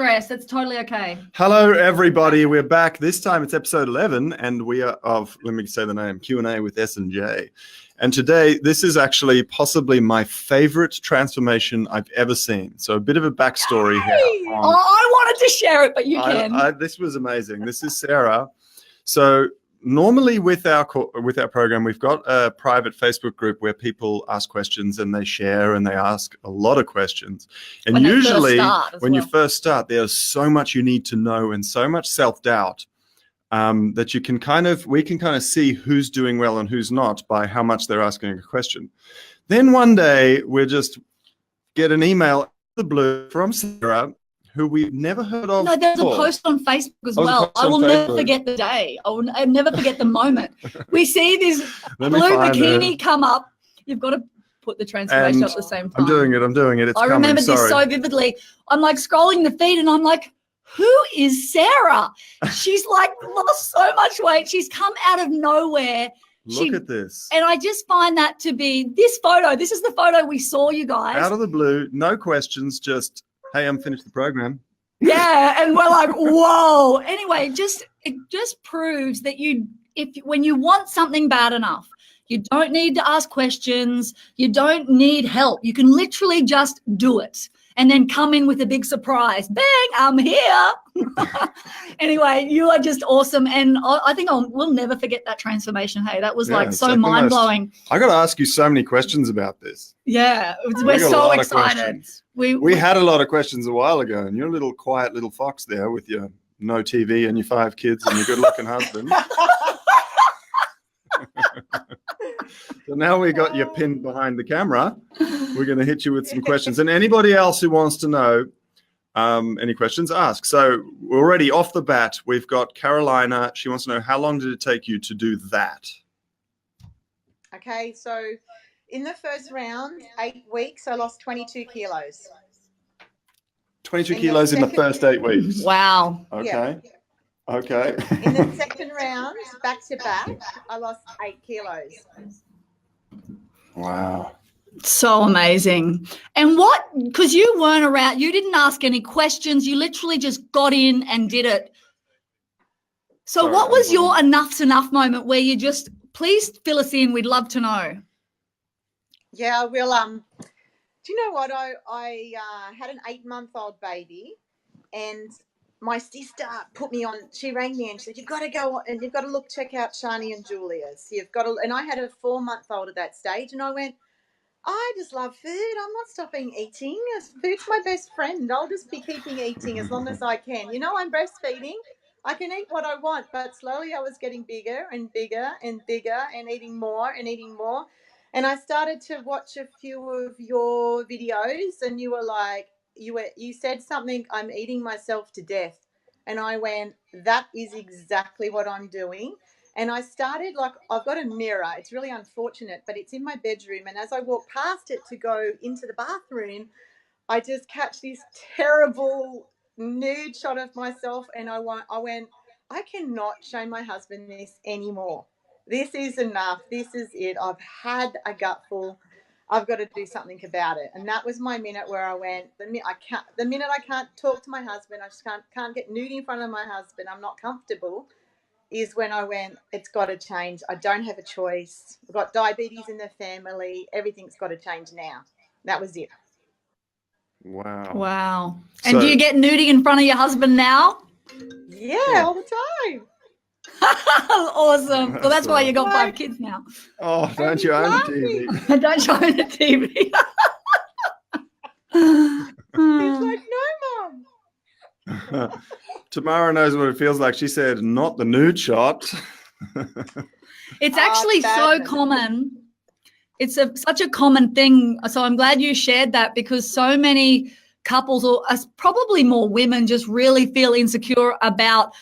stress. That's totally okay. Hello, everybody. We're back. This time it's episode 11, and we are let me say the name, Q&A with S&J. And today, this is actually possibly my favorite transformation I've ever seen. So a bit of a backstory here. I wanted to share it, but you can. This was amazing. This is Sarah. So normally with our program, we've got a private Facebook group where people ask questions and they share and they ask a lot of questions. And when usually when you first start, there's so much you need to know and so much self-doubt that we can kind of see who's doing well and who's not by how much they're asking a question. Then one day we just get an email out of the blue from Sarah, who we've never heard of. No, there's a post on Facebook as well. I will never forget the day. I'll never forget the moment. We see this blue bikini come up. You've got to put the transformation up at the same time. I'm doing it. I remember this so vividly. I'm like scrolling the feed and I'm like, who is Sarah? She's like lost so much weight. She's come out of nowhere. Look at this. And I just find that to be this photo. This is the photo we saw, you guys. Out of the blue, no questions, just, hey, I'm finished the program. Yeah, and we're like, whoa. Anyway, it just proves that when you want something bad enough, you don't need to ask questions. You don't need help. You can literally just do it and then come in with a big surprise. Bang, I'm here. Anyway, you are just awesome. And I think we'll never forget that transformation. Hey, that was so mind-blowing. I got to ask you so many questions about this. Yeah, we're so excited. We had a lot of questions a while ago, and you're a little quiet little fox there with your no TV and your 5 kids and your good-looking husband. So now we got you pinned behind the camera. We're going to hit you with some questions. And anybody else who wants to know any questions, ask. So already off the bat, we've got Carolina. She wants to know, how long did it take you to do that? Okay, so in the first round, 8 weeks, I lost 22 kilos. 22 kilos in the first 8 weeks? Wow. Okay. Yeah. Okay. In the second round, back to back, I lost 8 kilos. Wow. So amazing. And because you weren't around, you didn't ask any questions. You literally just got in and did it. So what was your enough's enough moment where you just, please fill us in. We'd love to know. Yeah, well, do you know what? I had an 8-month-old baby, and my sister put me on. She rang me and she said, "You've got to go and you've got to check out Sharny and Julia's. You've got to." And I had a 4-month-old at that stage, and I went, "I just love food. I'm not stopping eating. Food's my best friend. I'll just be keeping eating as long as I can. You know, I'm breastfeeding. I can eat what I want." But slowly, I was getting bigger and bigger and bigger, and eating more and eating more. And I started to watch a few of your videos, and you were like, you said something, "I'm eating myself to death." And I went, that is exactly what I'm doing. And I started, I've got a mirror. It's really unfortunate, but it's in my bedroom. And as I walk past it to go into the bathroom, I just catch this terrible nude shot of myself. And I went, I cannot show my husband this anymore. This is enough. This is it. I've had a gutful. I've got to do something about it. And that was my minute where I went, the minute I can't talk to my husband, I just can't get nude in front of my husband, I'm not comfortable, is when I went, it's got to change. I don't have a choice. We've got diabetes in the family. Everything's got to change now. That was it. Wow. And do you get nudie in front of your husband now? Yeah, all the time. Awesome. Well, that's why you got 5 kids now. Oh, don't you own a TV? Don't you own a TV? He's like, no, Mum. Tamara knows what it feels like. She said, not the nude shot. It's actually so common. It's such a common thing. So I'm glad you shared that, because so many couples, or probably more women, just really feel insecure about,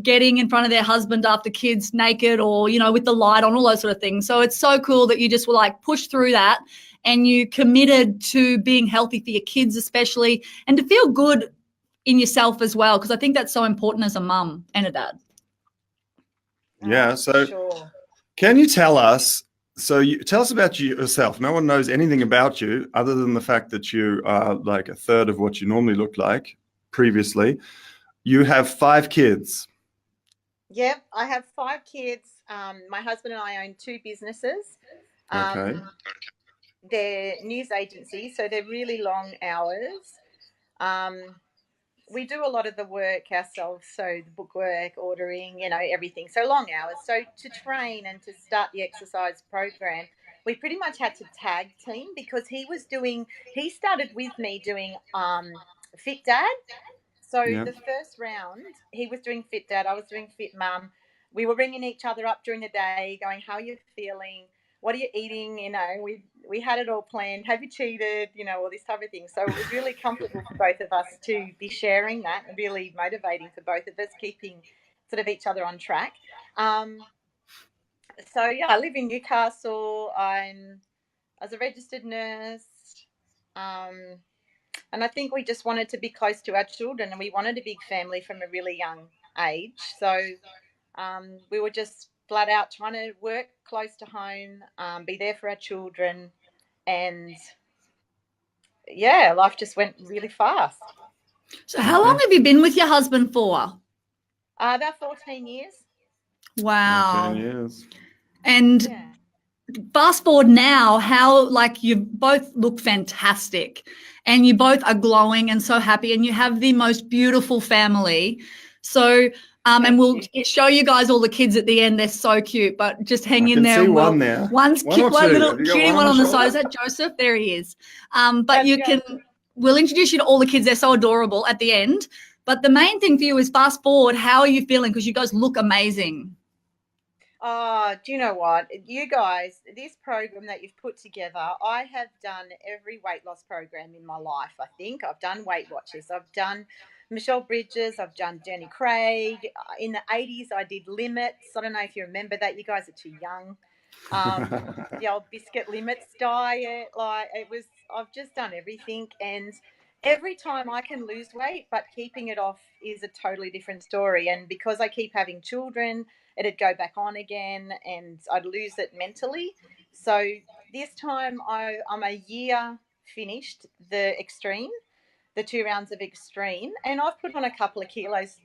getting in front of their husband after kids naked, or, with the light on, all those sort of things. So it's so cool that you just were push through that, and you committed to being healthy for your kids especially, and to feel good in yourself as well, because I think that's so important as a mum and a dad. Yeah. So can you tell us, tell us about yourself. No one knows anything about you other than the fact that you are like a third of what you normally look like. previously. You have 5 kids. Yep, I have 5 kids. My husband and I own 2 businesses. Okay. They're news agencies, so they're really long hours. We do a lot of the work ourselves, so the bookwork, ordering, everything. So long hours. So to train and to start the exercise program, we pretty much had to tag team because he started with me doing FitDad. So Yeah. the first round, he was doing FitDad, I was doing Fit Mum. We were ringing each other up during the day, going, "How are you feeling? What are you eating?" We had it all planned. Have you cheated? All this type of thing. So it was really comfortable for both of us to be sharing that, and really motivating for both of us, keeping sort of each other on track. So yeah, I live in Newcastle. I was a registered nurse. And I think we just wanted to be close to our children, and we wanted a big family from a really young age. So we were just flat out trying to work close to home, be there for our children. And yeah, life just went really fast. So how long have you been with your husband for? About 14 years. Wow. 14 years. And Yeah. fast forward now, how you both look fantastic and you both are glowing and so happy and you have the most beautiful family. So, and we'll show you guys all the kids at the end. They're so cute, but just hang I in can there. see one there. One One or two. little Have you got cutie one on the shoulder? side. Is that Joseph? There he is. But That's you can, we'll introduce you to all the kids. They're so adorable at the end. But the main thing for you is fast forward. How are you feeling? Because you guys look amazing. Oh, do you know what? You guys, this program that you've put together, I have done every weight loss program in my life, I think. I've done Weight Watchers. I've done Michelle Bridges. I've done Jenny Craig. In the 80s, I did Limits. I don't know if you remember that. You guys are too young. The old biscuit limits diet. I've just done everything. And every time I can lose weight, but keeping it off is a totally different story. And because I keep having children, it'd go back on again and I'd lose it mentally. So this time I'm a year finished the extreme, the 2 rounds of extreme, and I've put on a couple of kilos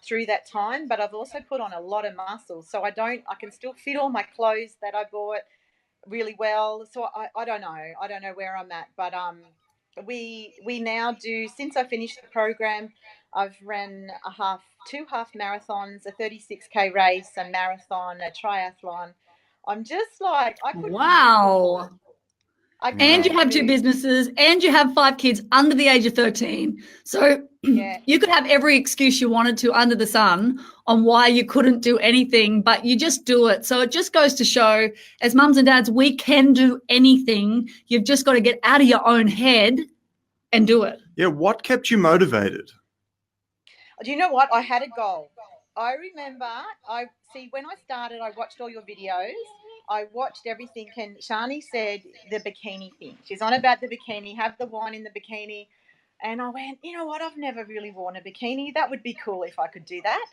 through that time, but I've also put on a lot of muscle. So I can still fit all my clothes that I bought really well. So I don't know where I'm at, but we now do, since I finished the program, I've ran 2 half marathons, a 36K race, a marathon, a triathlon. I'm just like, I couldn't Wow. And you have 2 do. businesses and you have 5 kids under the age of 13. So Yeah. you could have every excuse you wanted to under the sun on why you couldn't do anything, but you just do it. So it just goes to show, as mums and dads, we can do anything. You've just got to get out of your own head and do it. Yeah, what kept you motivated? Do you know what? I had a goal. I remember, when I started, I watched all your videos. I watched everything, and Sharny said the bikini thing. She's on about the bikini, have the wine in the bikini. And I went, you know what? I've never really worn a bikini. That would be cool if I could do that.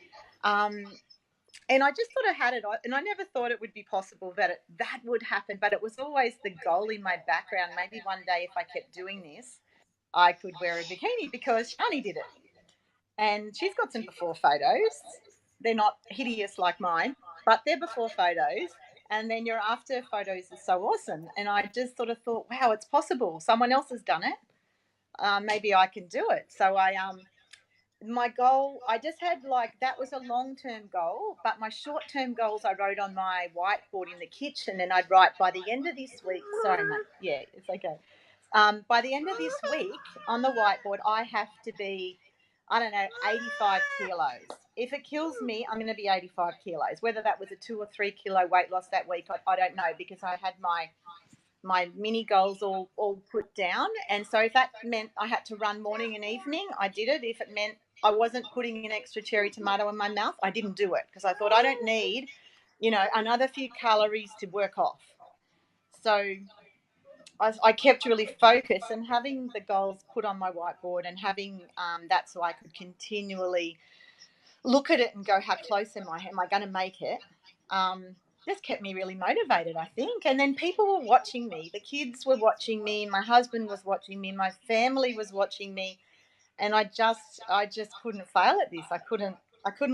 And I just sort of had it, and I never thought it would be possible that that would happen, but it was always the goal in my background. Maybe one day if I kept doing this, I could wear a bikini because Sharny did it. And she's got some before photos. They're not hideous like mine, but they're before photos. And then your after photos are so awesome. And I just sort of thought, wow, it's possible. Someone else has done it. Maybe I can do it. So my goal, I just had that was a long-term goal, but my short-term goals I wrote on my whiteboard in the kitchen, and I'd write by the end of this week. Sorry, mate. Yeah, it's okay. By the end of this week on the whiteboard, I have to be, 85 kilos. If it kills me, I'm going to be 85 kilos. Whether that was a 2 or 3 kilo weight loss that week, I don't know, because I had my mini goals all put down. And so if that meant I had to run morning and evening, I did it. If it meant I wasn't putting an extra cherry tomato in my mouth, I didn't do it, because I thought I don't need, another few calories to work off. So I kept really focused, and having the goals put on my whiteboard and having that so I could continually look at it and go, how close am I? Am I going to make it? Just kept me really motivated, I think. And then people were watching me. The kids were watching me. My husband was watching me. My family was watching me. and I just couldn't fail at this. I couldn't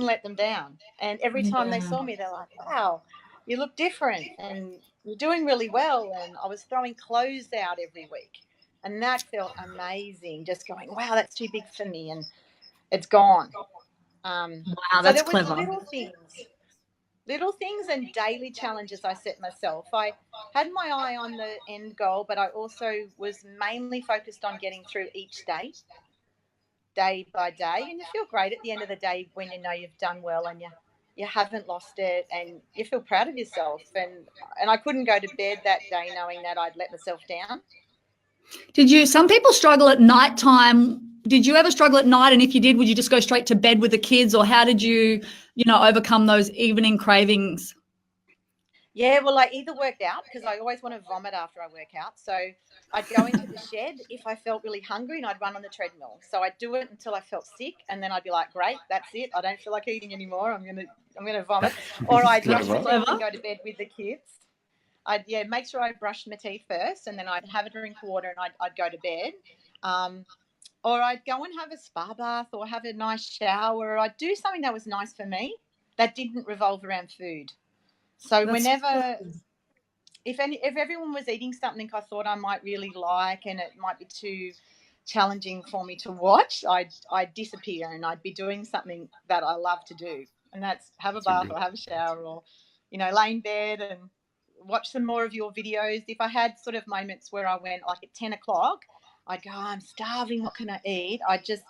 let them down. And every time they saw me, they're like, "Wow, you look different, and you're doing really well." And I was throwing clothes out every week, and that felt amazing. Just going, "Wow, that's too big for me," and it's gone. Wow, So that's there was clever. little things and daily challenges I set myself. I had my eye on the end goal, but I also was mainly focused on getting through each day by day. And you feel great at the end of the day when you know you've done well and you haven't lost it, and you feel proud of yourself. And I couldn't go to bed that day knowing that I'd let myself down. Some people struggle at night time. Did you ever struggle at night? And if you did, would you just go straight to bed with the kids, or how did you overcome those evening cravings? Yeah, well, I either worked out, because I always want to vomit after I work out. So I'd go into the shed if I felt really hungry, and I'd run on the treadmill. So I'd do it until I felt sick, and then I'd be like, great, that's it. I don't feel like eating anymore. I'm gonna vomit. Or I'd brush my teeth and go to bed with the kids. I'd make sure I brushed my teeth first, and then I'd have a drink of water, and I'd go to bed. Or I'd go and have a spa bath or have a nice shower. I'd do something that was nice for me that didn't revolve around food. So if everyone was eating something I thought I might really like and it might be too challenging for me to watch, I'd disappear and I'd be doing something that I love to do, and that's have a bath or have a shower, or lay in bed and watch some more of your videos. If I had sort of moments where I went like at 10 o'clock, I'd go, I'm starving, what can I eat? I'd just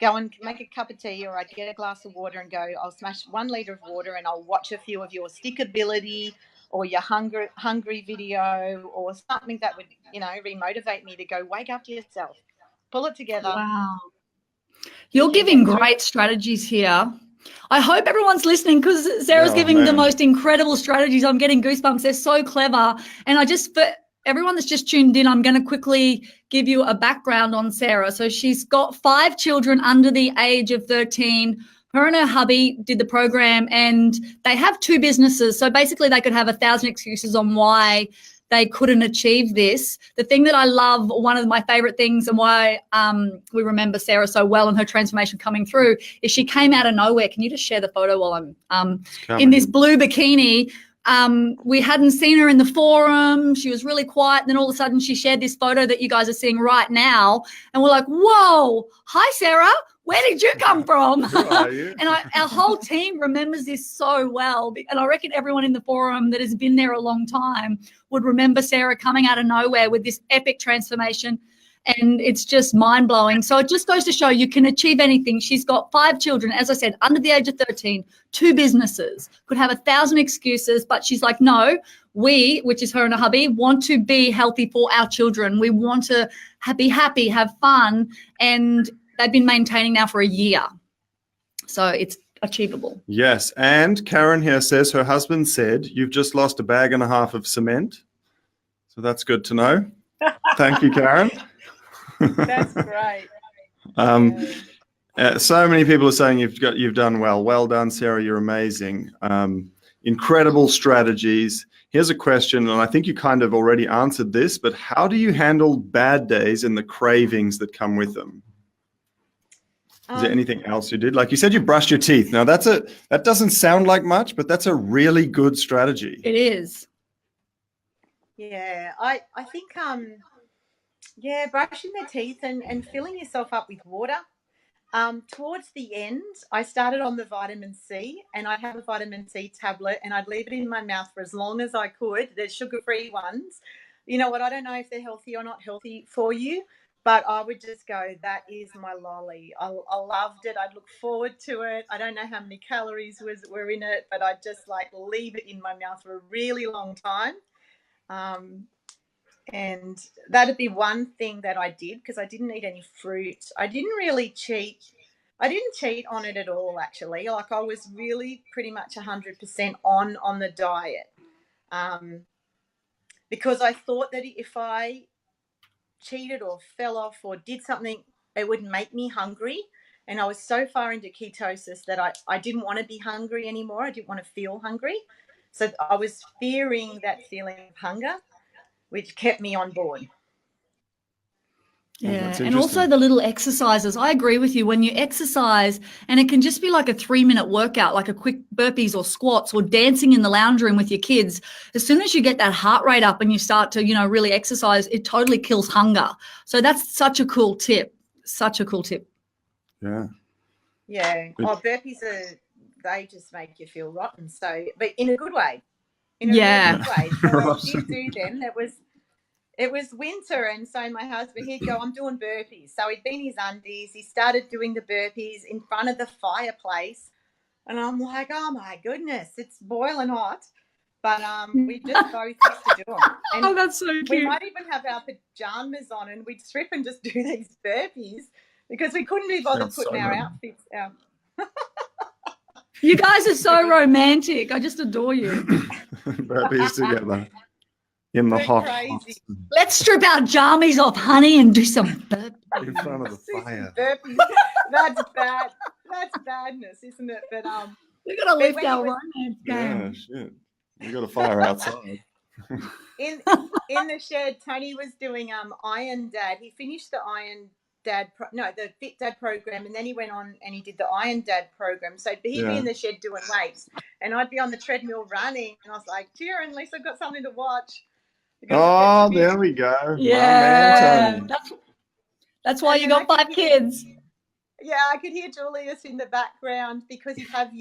go and make a cup of tea, or I'd get a glass of water and go, I'll smash 1 litre of water and I'll watch a few of your stickability or your hungry video, or something that would, remotivate me to go, wake up to yourself, pull it together. Wow. You're giving great strategies here. I hope everyone's listening, because Sarah's giving the most incredible strategies. I'm getting goosebumps. They're so clever. And for everyone that's just tuned in, I'm going to quickly give you a background on Sarah. So she's got 5 children under the age of 13. Her and her hubby did the program, and they have 2 businesses. So basically they could have 1,000 excuses on why they couldn't achieve this. The thing that I love, one of my favorite things, and why we remember Sarah so well and her transformation coming through, is she came out of nowhere. Can you just share the photo while I'm in this blue bikini? We hadn't seen her in the forum. She was really quiet. And then all of a sudden she shared this photo that you guys are seeing right now. And we're like, whoa, hi, Sarah. Where did you come from? Who are you? And our whole team remembers this so well. And I reckon everyone in the forum that has been there a long time would remember Sarah coming out of nowhere with this epic transformation. And it's just mind-blowing. So it just goes to show you can achieve anything. She's got 5 children, as I said, under the age of 13, 2 businesses, could have 1,000 excuses, but she's like, no, we, which is her and her hubby, want to be healthy for our children. We want to be happy, have fun, and they've been maintaining now for a year. So it's achievable. Yes. And Karen here says her husband said, you've just lost 1.5 bags of cement. So that's good to know. Thank you, Karen. That's great. So many people are saying you've done well. Well done, Sarah. You're amazing. Incredible strategies. Here's a question, and I think you kind of already answered this, but how do you handle bad days and the cravings that come with them? Is there anything else you did? Like you said, you brushed your teeth. Now that doesn't sound like much, but that's a really good strategy. It is. Yeah, I think brushing the teeth and filling yourself up with water. Towards the end, I started on the vitamin C, and I'd have a vitamin C tablet and I'd leave it in my mouth for as long as I could. There's sugar-free ones. You know what? I don't know if they're healthy or not healthy for you, but I would just go, that is my lolly. I loved it. I'd look forward to it. I don't know how many calories were in it, but I'd just leave it in my mouth for a really long time. And that'd be one thing that I did, because I didn't eat any fruit. I didn't really cheat. I didn't cheat on it at all, actually. I was really pretty much 100% on the diet, because I thought that if I cheated or fell off or did something, it would make me hungry. And I was so far into ketosis that I didn't want to be hungry anymore. I didn't want to feel hungry. So I was fearing that feeling of hunger, which kept me on board. Yeah, that's and also interesting. the little exercises. I agree with you. When you exercise, and it can just be like a 3-minute workout, like a quick burpees or squats or dancing in the lounge room with your kids. As soon as you get that heart rate up and you start to, really exercise, it totally kills hunger. So that's such a cool tip. Such a cool tip. Yeah. Yeah. Burpees they just make you feel rotten. So, but in a good way, in a really good way. So I did do them. It was winter, and so my husband, he'd go, I'm doing burpees. So he'd been in his undies. He started doing the burpees in front of the fireplace. And I'm like, oh, my goodness, it's boiling hot. But we just both used to do them. And that's so cute. we might even have our pajamas on, and we'd strip and just do these burpees because we couldn't be bothered putting our outfits out. You guys are so romantic. I just adore you. Burpees together in the hot. Let's strip our jammies off, honey, and do some burpees in front of the fire. Burpees. That's bad. That's badness, isn't it? But we got to lift our romance game. Yeah, shit. You got a fire outside. In the shed, Tony was doing Iron Dad. He finished the Iron Dad, the FitDad program, and then he went on and he did the Iron Dad program. So he'd be in the shed doing weights, and I'd be on the treadmill running, and I was like, cheer, at least I've got something to watch. Oh, there we go. Yeah. That's why you got 5 kids. Yeah, I could hear Julius in the background because he'd have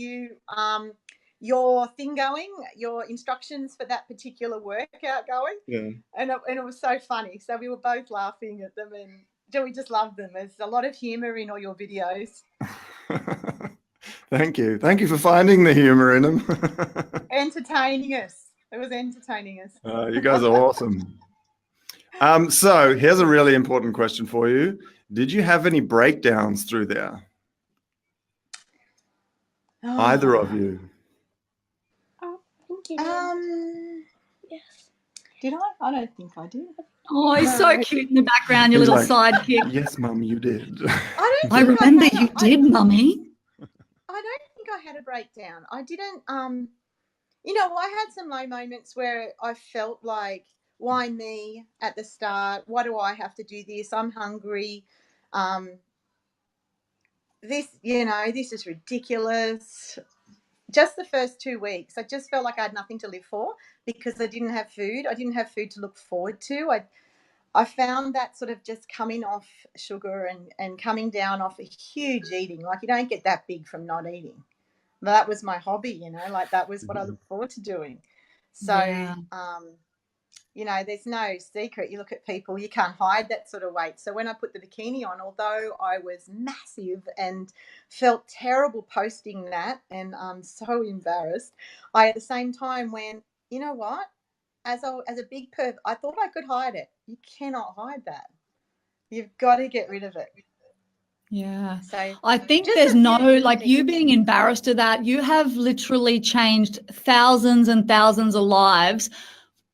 your thing going, your instructions for that particular workout going. Yeah. And it was so funny. So we were both laughing at them, and we just loved them. There's a lot of humour in all your videos. Thank you. Thank you for finding the humour in them. Entertaining us. It was entertaining us. You guys are awesome. So here's a really important question for you. Did you have any breakdowns through there? Oh. Either of you? Oh, I think you did. Yes. Did I? I don't think I did. Oh, he's so cute in the background, your little sidekick. Yes, Mum, you did. I remember you did, Mummy. I don't think I had a breakdown. I didn't. I had some low moments where I felt like, why me at the start? Why do I have to do this? I'm hungry. This is ridiculous. Just the first 2 weeks, I just felt like I had nothing to live for because I didn't have food. I didn't have food to look forward to. I found that sort of just coming off sugar and coming down off a huge eating. Like, you don't get that big from not eating. But that was my hobby, like that was what I looked forward to doing. So, there's no secret. You look at people, you can't hide that sort of weight. So when I put the bikini on, although I was massive and felt terrible posting that, and I'm so embarrassed, I at the same time went, you know what? As a big perv, I thought I could hide it. You cannot hide that. You've got to get rid of it. Yeah. So I think there's you being embarrassed of that. You have literally changed thousands and thousands of lives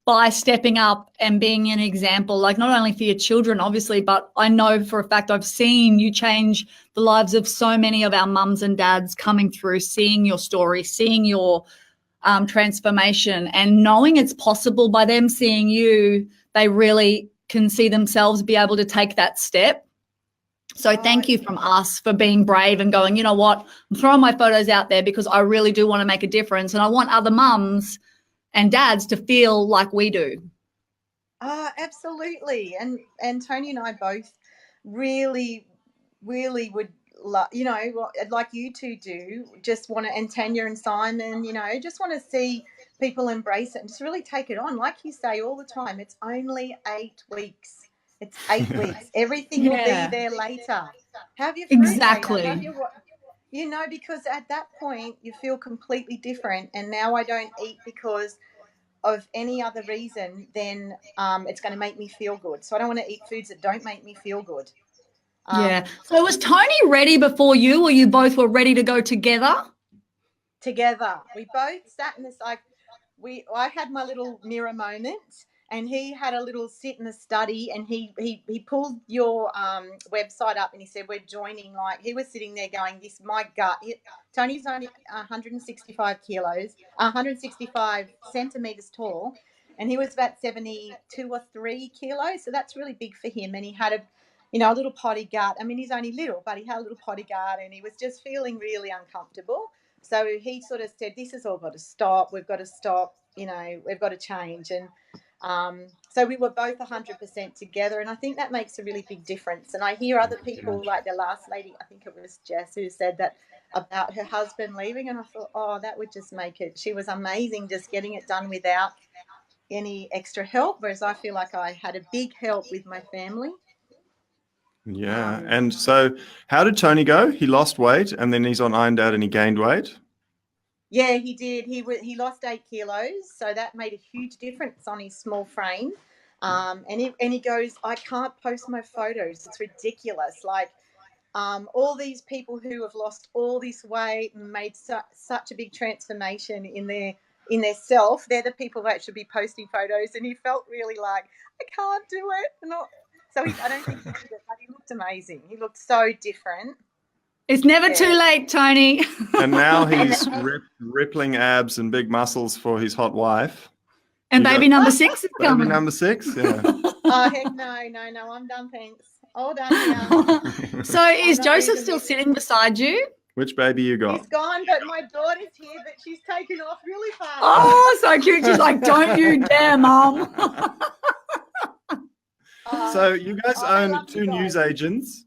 by stepping up and being an example, like not only for your children, obviously, but I know for a fact I've seen you change the lives of so many of our mums and dads coming through, seeing your story, seeing your transformation, and knowing it's possible by them seeing you, they really can see themselves be able to take that step. So thank you from us for being brave and going, you know what, I'm throwing my photos out there because I really do want to make a difference, and I want other mums and dads to feel like we do. Absolutely. And Tony and I both really, really would like you two do, just want to, and Tanya and Simon, just want to see people embrace it and just really take it on. Like you say all the time, it's only 8 weeks. It's 8 weeks. Everything will be there later. Have your fruit exactly. Later. Because at that point you feel completely different. And now I don't eat because of any other reason, then it's going to make me feel good. So I don't want to eat foods that don't make me feel good. So was Tony ready before you, or you both were ready to go together? Together. We both sat in this, I had my little mirror moment, and he had a little sit in the study, and he pulled your website up and he said, we're joining. Like, he was sitting there going, this, my gut. Tony's only 165 centimeters tall, and he was about 72 or 3 kilos. So that's really big for him. And he had you know, a little potty gut. I mean, he's only little, but he had a little potty gut and he was just feeling really uncomfortable. So he sort of said, this has all got to stop. We've got to stop, you know, we've got to change. And so we were both 100% together. And I think that makes a really big difference. And I hear other people, like the last lady, I think it was Jess, who said that about her husband leaving. And I thought, oh, that would just make it. She was amazing just getting it done without any extra help. Whereas I feel like I had a big help with my family. Yeah. And so how did Tony go? He lost weight and then he's on Iron Dad and he gained weight? Yeah, he did. He lost 8 kilos, so that made a huge difference on his small frame. And he goes, I can't post my photos. It's ridiculous. Like all these people who have lost all this weight and made such a big transformation in their self, they're the people that should be posting photos. And he felt really like, I can't do it. So I don't think he did it, but he looked amazing. He looked so different. It's never too late, Tony. And now he's rippling abs and big muscles for his hot wife. And baby number 6 is coming. Baby number 6, yeah. Oh, heck no. I'm done, thanks. All done now. So is Joseph still sitting beside you? Which baby you got? He's gone, but my daughter's here, but she's taken off really fast. Oh, so cute. She's like, don't you dare, Mum. So you guys own 2 newsagents,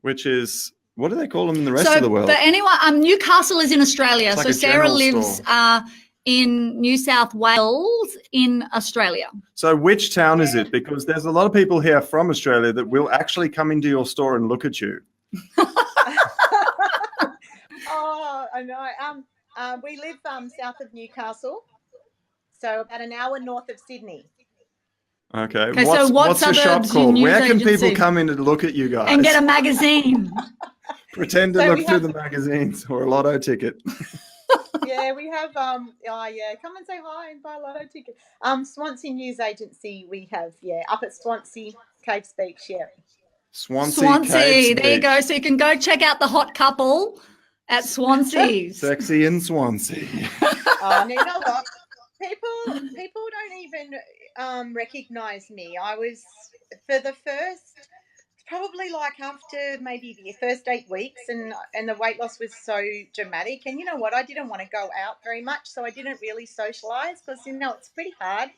which is, what do they call them in the rest of the world? So for anyone, Newcastle is in Australia. It's like so a Sarah general lives store. In New South Wales in Australia. So which town is it? Because there's a lot of people here from Australia that will actually come into your store and look at you. Oh, I know. We live south of Newcastle, so about an hour north of Sydney. Okay. So what's the shop suburbs called? your Where can news people agency? come in and look at you guys? And get a magazine. Pretend to So look we through have- the magazines or a lotto ticket. Yeah, we have. Come and say hi and buy a lotto ticket. Swansea News Agency. We have up at Swansea Caves Beach. Yeah. Swansea Caves There you Beach. go. So you can go check out the hot couple at Swansea's. Sexy in Swansea. Oh, you know what? People don't even recognise me. I was for the first. Probably like after maybe the first 8 weeks and the weight loss was so dramatic. And you know what? I didn't want to go out very much, so I didn't really socialise because, you know, it's pretty hard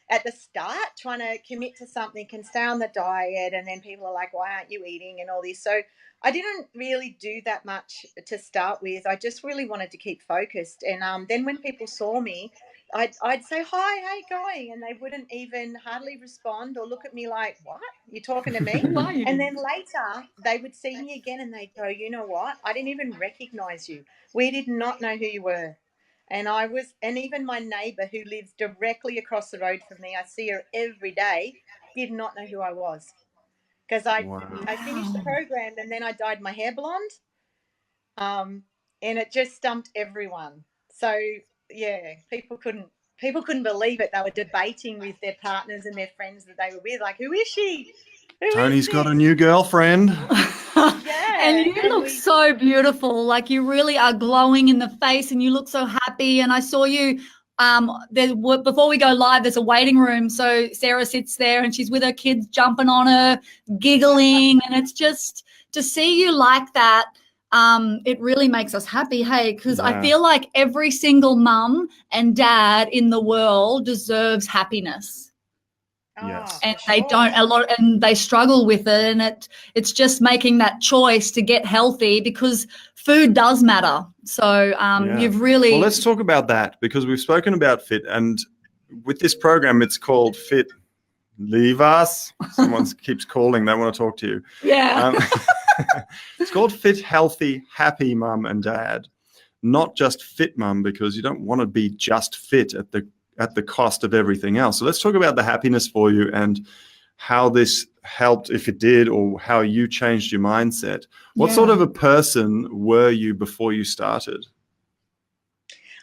at the start trying to commit to something and stay on the diet. And then people are like, why aren't you eating and all this? So I didn't really do that much to start with. I just really wanted to keep focused. And then when people saw me, I'd say, hi, how you going? And they wouldn't even hardly respond or look at me like, what? You're talking to me? And then later they would see me again and they'd go, you know what? I didn't even recognize you. We did not know who you were. And even my neighbour who lives directly across the road from me, I see her every day, did not know who I was. Because I finished the program and then I dyed my hair blonde. And it just stumped everyone. So yeah, people couldn't believe it. They were debating with their partners and their friends that they were with, like, who is she? Tony's got a new girlfriend. Yeah. And you look so beautiful. Like you really are glowing in the face and you look so happy. And I saw you before we go live, there's a waiting room. So Sarah sits there and she's with her kids jumping on her, giggling. And it's just to see you like that. It really makes us happy, hey, because I feel like every single mum and dad in the world deserves happiness. Yes. And they don't and they struggle with it, and it's just making that choice to get healthy because food does matter. So you've really Well, let's talk about that because we've spoken about fit, and with this program it's called Fit. Leave us. Someone keeps calling, they want to talk to you. Yeah. It's called Fit, Healthy, Happy Mum and Dad, not just fit mum, because you don't want to be just fit at the cost of everything else. So let's talk about the happiness for you and how this helped, if it did, or how you changed your mindset. What sort of a person were you before you started?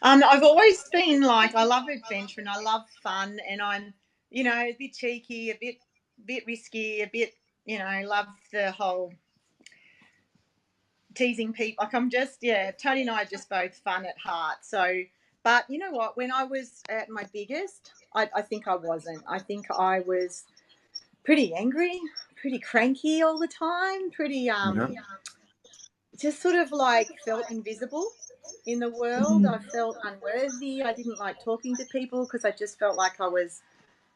I've always been like, I love adventure and I love fun, and I'm, you know, a bit cheeky, a bit risky, a bit, you know, love the whole teasing people. Like I'm just, Tony and I are just both fun at heart. So, but you know what, when I was at my biggest, I think I wasn't. I think I was pretty angry, pretty cranky all the time, pretty just sort of like felt invisible in the world. I felt unworthy. I didn't like talking to people because I just felt like I was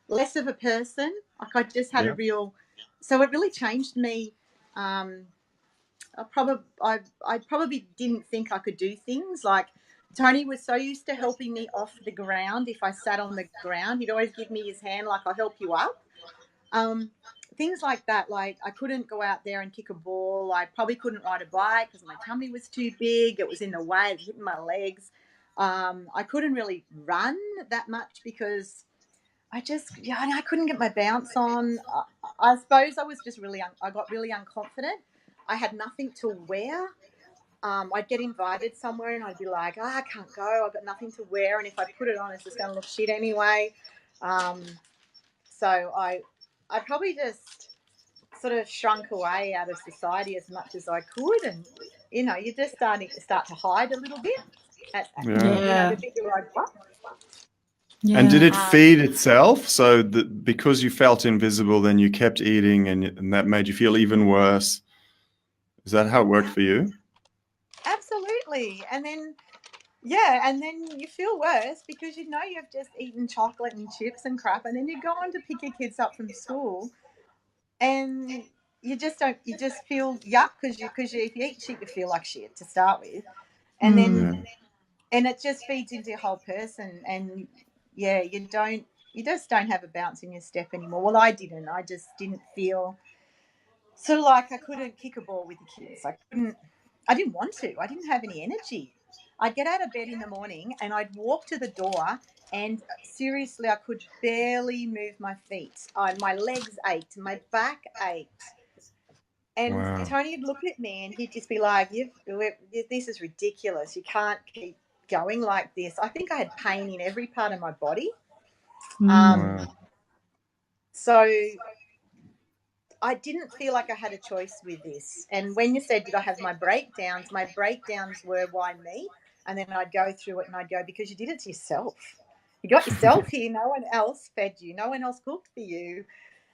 less of a person. Like I just had a real, so it really changed me. I probably didn't think I could do things. Like Tony was so used to helping me off the ground. If I sat on the ground, he'd always give me his hand, like I'll help you up. Things like that. Like I couldn't go out there and kick a ball. I probably couldn't ride a bike because my tummy was too big. It was in the way. It was hitting my legs. I couldn't really run that much because I couldn't get my bounce on. I suppose I was just I got really unconfident. I had nothing to wear. I'd get invited somewhere and I'd be like, I can't go. I've got nothing to wear. And if I put it on, it's just going to look shit anyway. So I probably just sort of shrunk away out of society as much as I could. And, you're just starting to hide a little bit. The bigger I got. Yeah. And did it feed itself? So because you felt invisible, then you kept eating and that made you feel even worse. Is that how it worked for you? Absolutely. And then you feel worse because you've just eaten chocolate and chips and crap, and then you go on to pick your kids up from school and you just feel yuck because if you eat shit, you feel like shit to start with. And then and it just feeds into your whole person, and you just don't have a bounce in your step anymore. Well, I didn't. I just didn't feel sort of like I couldn't kick a ball with the kids. I didn't want to. I didn't have any energy. I'd get out of bed in the morning and I'd walk to the door and seriously, I could barely move my feet. My legs ached, my back ached. And Tony would look at me and he'd just be like, this is ridiculous. You can't keep going like this. I think I had pain in every part of my body. So I didn't feel like I had a choice with this. And when you said, did I have my breakdowns were why me? And then I'd go through it and I'd go, because you did it to yourself. You got yourself here. No one else fed you. No one else cooked for you.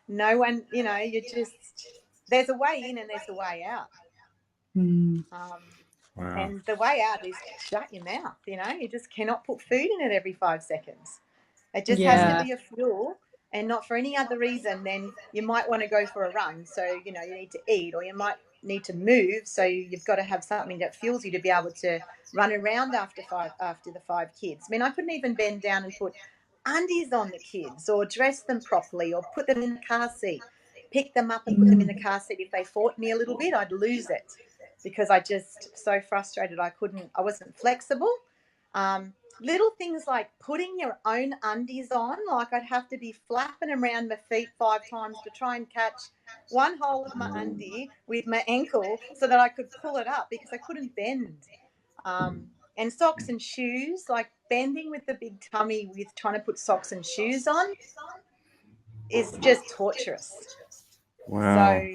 No one, there's a way in and there's a way out. And the way out is shut your mouth, you just cannot put food in it every 5 seconds. It just has to be a fuel and not for any other reason. Then you might want to go for a run. So, you need to eat, or you might need to move. So you've got to have something that fuels you to be able to run around after the 5 kids. I mean, I couldn't even bend down and put undies on the kids or dress them properly or put them in the car seat, pick them up and put them in the car seat. If they fought me a little bit, I'd lose it because I just so frustrated. I wasn't flexible. Little things like putting your own undies on, like I'd have to be flapping around my feet 5 times to try and catch one hole of my undie with my ankle so that I could pull it up because I couldn't bend. And socks and shoes, like bending with the big tummy with trying to put socks and shoes on is just torturous. Wow.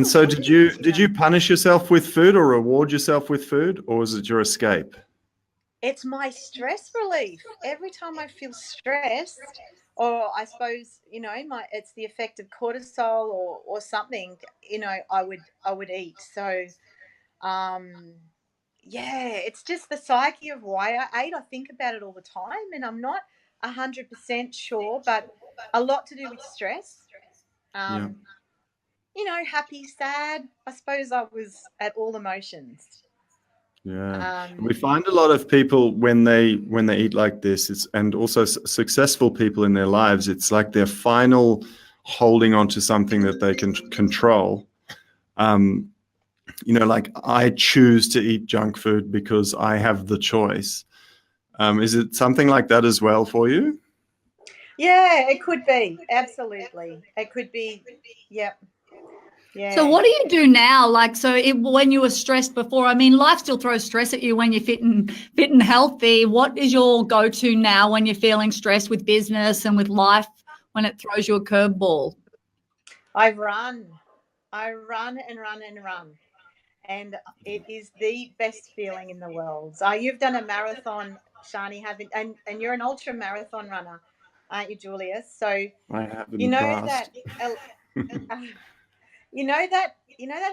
So did you punish yourself with food or reward yourself with food, or was it your escape? It's my stress relief. Every time I feel stressed, or I suppose, it's the effect of cortisol or something, I would eat. So, it's just the psyche of why I ate. I think about it all the time and I'm not 100% sure, but a lot to do with stress. Happy, sad. I suppose I was at all emotions. We find a lot of people when they eat like this, and also successful people in their lives, it's like their final holding on to something that they can control. Like I choose to eat junk food because I have the choice. Is it something like that as well for you? Yeah, it could be. Absolutely. It could be. Yep. Yeah. So what do you do now? Like, when you were stressed before, I mean, life still throws stress at you when you're fit and healthy. What is your go-to now when you're feeling stressed with business and with life when it throws you a curveball? I run and run and run. And it is the best feeling in the world. You've done a marathon, Sharny, and you're an ultra marathon runner, aren't you, Julius? So I have in you the know past. that You know that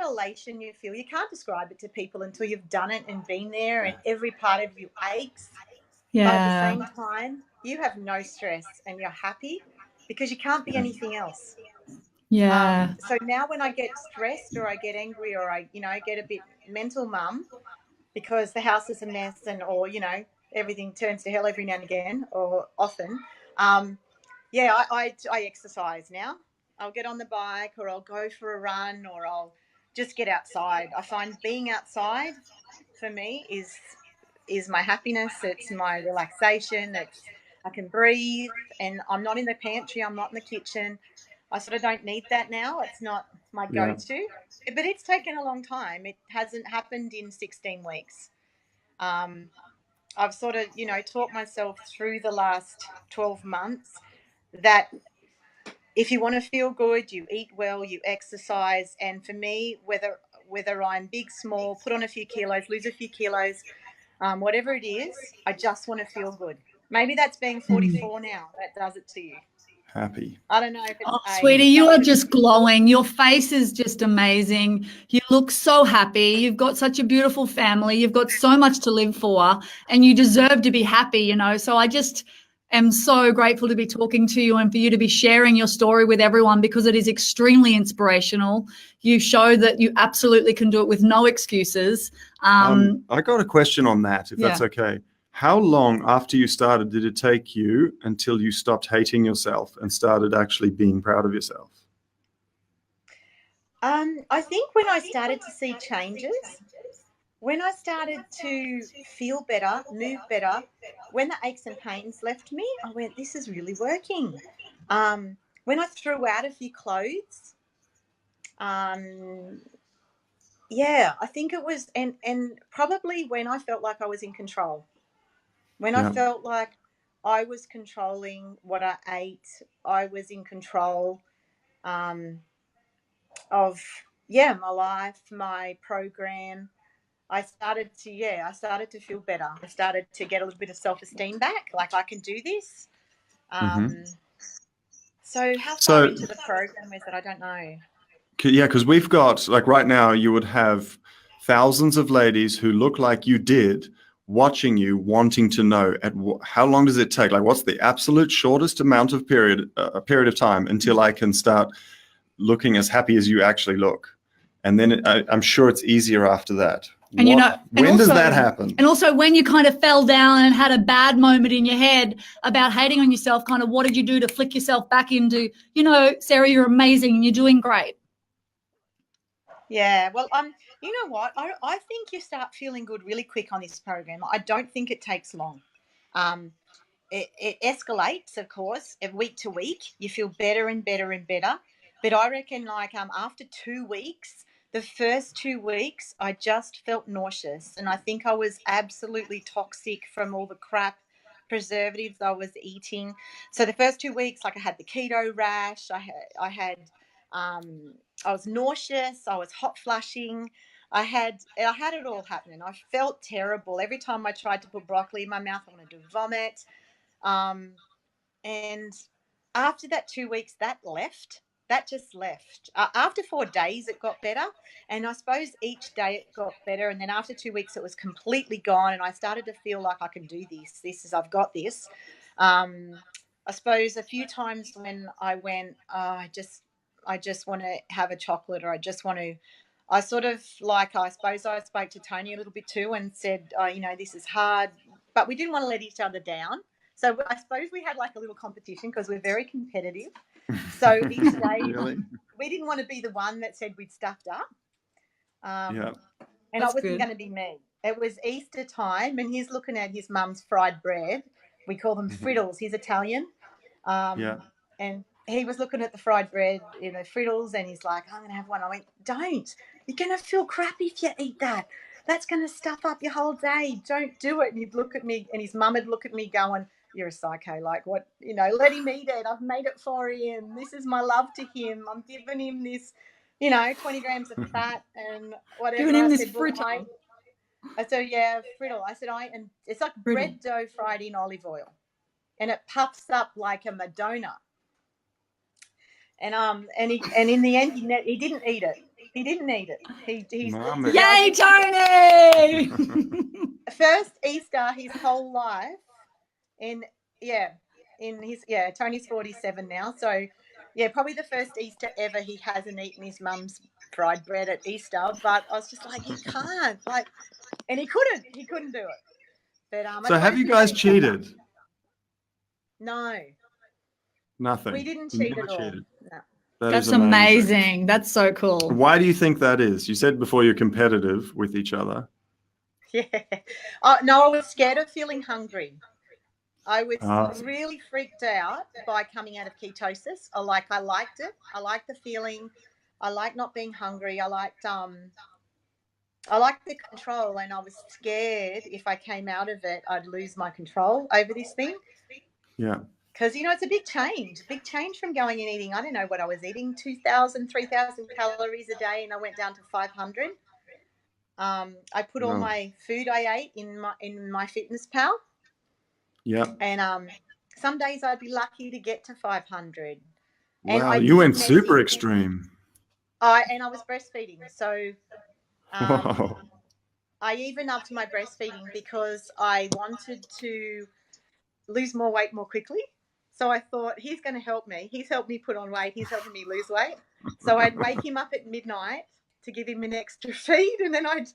elation you feel. You can't describe it to people until you've done it and been there, and every part of you aches. But at the Yeah. same time, you have no stress and you're happy because you can't be anything else. Yeah. So now when I get stressed or I get angry or I get a bit mental mum because the house is a mess or everything turns to hell every now and again or often, I exercise now. I'll get on the bike or I'll go for a run or I'll just get outside. I find being outside for me is my happiness. It's my relaxation. I can breathe and I'm not in the pantry. I'm not in the kitchen. I sort of don't need that now. It's not my Yeah. go-to, but it's taken a long time. It hasn't happened in 16 weeks. I've sort of, taught myself through the last 12 months that if you want to feel good, you eat well, you exercise. And for me, whether I'm big, small, put on a few kilos, lose a few kilos, whatever it is, I just want to feel good. Maybe that's being 44 now. That does it to you. Happy. I don't know if it's Oh, age. sweetie, you are just glowing. Your face is just amazing. You look so happy. You've got such a beautiful family. You've got so much to live for, and you deserve to be happy, So I just am so grateful to be talking to you and for you to be sharing your story with everyone because it is extremely inspirational. You show that you absolutely can do it with no excuses. I got a question on that, if that's Yeah. okay. How long after you started did it take you until you stopped hating yourself and started actually being proud of yourself? I think when I started to see changes, when I started to feel better, move better, when the aches and pains left me, I went, this is really working. When I threw out a few clothes, I think it was, and probably when I felt like I was in control, when I Yeah. felt like I was controlling what I ate, I was in control of, my life, my program. I started to feel better. I started to get a little bit of self-esteem back, like I can do this. Mm-hmm. So how far So, into the program is it? I don't know. yeah, because we've got, like right now, you would have thousands of ladies who look like you did watching you, wanting to know how long does it take? Like, what's the absolute shortest amount of period of time until I can start looking as happy as you actually look? And then I'm sure it's easier after that. And When does that happen? And also when you kind of fell down and had a bad moment in your head about hating on yourself, kind of what did you do to flick yourself back into, Sarah, you're amazing and you're doing great. Yeah, well, you know what? I think you start feeling good really quick on this program. I don't think it takes long. It escalates, of course, week to week. You feel better and better and better. But I reckon, like, after 2 weeks, the first 2 weeks, I just felt nauseous, and I think I was absolutely toxic from all the crap preservatives I was eating. So the first 2 weeks, like, I had the keto rash. I was nauseous. I was hot flushing. I had it all happening. I felt terrible every time I tried to put broccoli in my mouth. I wanted to vomit. And after that 2 weeks, that just left. After 4 days, it got better. And I suppose each day it got better. And then after 2 weeks, it was completely gone. And I started to feel like I can do this. I've got this. I suppose a few times when I went, I just want to have a chocolate, or I sort of, like, I suppose I spoke to Tony a little bit too and said, this is hard, but we didn't want to let each other down. So I suppose we had like a little competition because we're very competitive. So each day, Really? we didn't want to be the one that said we'd stuffed up. Yeah. And That's I wasn't good. going to be me. It was Easter time, and he's looking at his mum's fried bread. We call them frittles. He's Italian. Yeah. And he was looking at the fried bread, frittles, and he's like, I'm going to have one. I went, don't. You're going to feel crappy if you eat that. That's going to stuff up your whole day. Don't do it. And he'd look at me, and his mum would look at me going, you're a psycho. Like, what, let him eat it. I've made it for him. This is my love to him. I'm giving him this, 20 grams of fat and whatever. Giving him I this said, well, frittle. I said, yeah, friddle. I said, and it's like bread dough fried in olive oil, and it puffs up like a Madonna. And in the end, he didn't eat it. He didn't eat it. He's Mama. Yay, Tony! first Easter his whole life. Tony's 47 now, so yeah, probably the first Easter ever he hasn't eaten his mum's fried bread at Easter. But I was just like, you can't, like, and he couldn't do it. But So have you guys cheated? No, Nothing. we didn't You cheat never at all. cheated. No. That's amazing. That's so cool. Why do you think that is? You said before you're competitive with each other. Yeah. No, I was scared of feeling hungry. I was really freaked out by coming out of ketosis. I liked it. I liked the feeling. I liked not being hungry. I liked the control, and I was scared if I came out of it, I'd lose my control over this thing. Yeah. Because, it's a big change from going and eating. I don't know what I was eating, 2,000, 3,000 calories a day, and I went down to 500. I put all my food I ate in my Fitness Pal. Yeah. And some days I'd be lucky to get to 500. Wow, you went super extreme. And I was breastfeeding. So Wow. I even upped my breastfeeding because I wanted to lose more weight more quickly. So I thought, he's going to help me. He's helped me put on weight. He's helping me lose weight. So I'd wake him up at midnight to give him an extra feed, and then I'd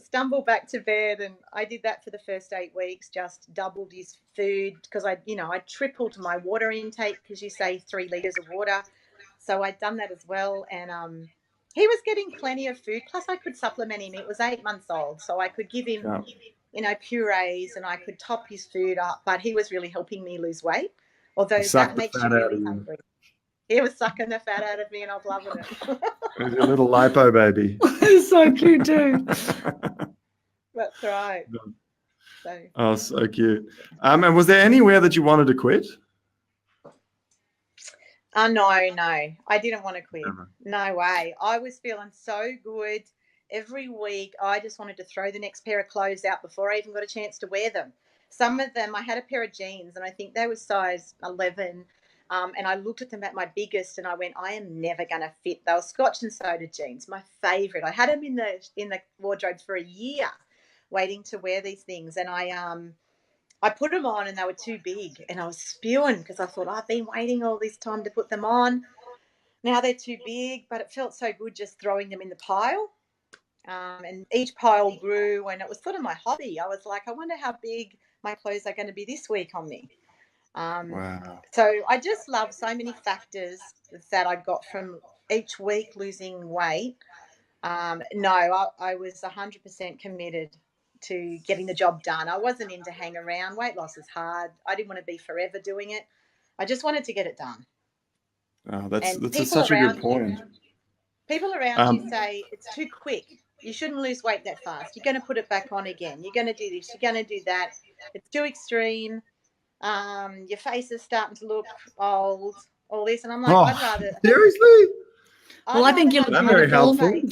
stumble back to bed. And I did that for the first 8 weeks, just doubled his food because I tripled my water intake, because you say 3 liters of water. So I'd done that as well. And he was getting plenty of food. Plus I could supplement him. It was 8 months old. So I could give him, purees, and I could top his food up, but he was really helping me lose weight. Although that makes you really hungry. He was sucking the fat out of me, and I was loving it. There's your little lipo baby. He's so cute too. That's right. So cute. And was there anywhere that you wanted to quit? No. I didn't want to quit. No way. I was feeling so good every week. I just wanted to throw the next pair of clothes out before I even got a chance to wear them. Some of them, I had a pair of jeans, and I think they were size 11. And I looked at them at my biggest, and I went, I am never going to fit. They were Scotch and soda jeans, my favourite. I had them in the wardrobe for a year, waiting to wear these things. And I put them on, and they were too big, and I was spewing because I thought, I've been waiting all this time to put them on. Now they're too big, but it felt so good just throwing them in the pile. And each pile grew, and it was sort of my hobby. I was like, I wonder how big my clothes are going to be this week on me. Wow. So I just love so many factors that I got from each week losing weight. No, I was 100% committed to getting the job done. I wasn't in to hang around. Weight loss is hard. I didn't want to be forever doing it. I just wanted to get it done. Oh, that's such a good point. People around you say it's too quick. You shouldn't lose weight that fast. You're going to put it back on again. You're going to do this. You're going to do that. It's too extreme. Your face is starting to look old. All this, and I'm like, I'd rather. Seriously? Well, I think you're very helpful.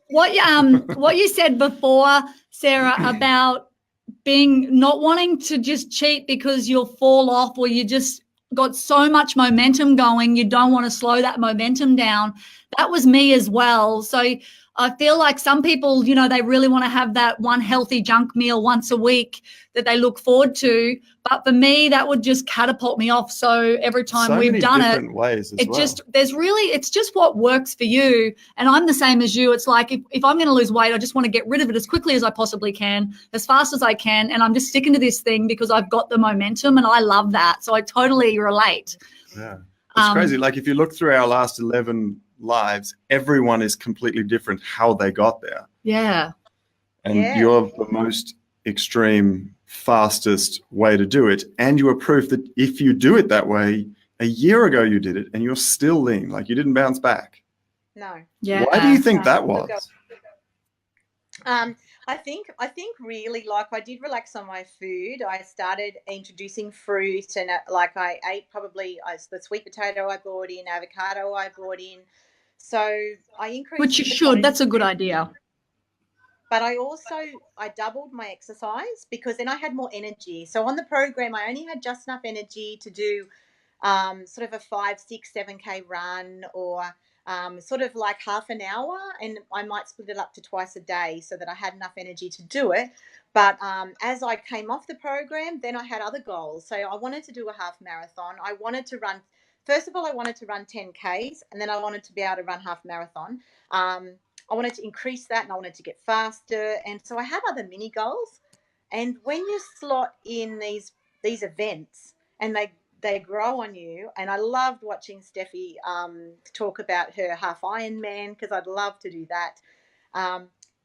What you said before, Sarah, about not wanting to just cheat because you'll fall off, or you just got so much momentum going, you don't want to slow that momentum down. That was me as well. So I feel like some people, they really want to have that one healthy junk meal once a week that they look forward to. But for me, that would just catapult me off. So every time we've done it, it's just what works for you. And I'm the same as you. It's like if I'm going to lose weight, I just want to get rid of it as quickly as I possibly can, as fast as I can. And I'm just sticking to this thing because I've got the momentum, and I love that. So I totally relate. Yeah. It's crazy. Like if you look through our last 11 lives, everyone is completely different how they got there. Yeah. And you're the most extreme, fastest way to do it. And you are proof that if you do it that way, a year ago you did it and you're still lean, like you didn't bounce back. No. Yeah. Why do you think that was? I think really, like, I did relax on my food. I started introducing fruit, and I ate probably the sweet potato I bought in, avocado I bought in. So I increased. Which you should. That's a good idea. But I doubled my exercise, because then I had more energy. So on the program, I only had just enough energy to do sort of a 5, 6, 7K run, or sort of like half an hour, and I might split it up to twice a day so that I had enough energy to do it. But as I came off the program, then I had other goals. So I wanted to do a half marathon. I wanted to run, first of all, I wanted to run 10Ks, and then I wanted to be able to run half marathon. I wanted to increase that, and I wanted to get faster. And so I had other mini goals. And when you slot in these events, and they grow on you, and I loved watching Steffi talk about her half Ironman, because I'd love to do that.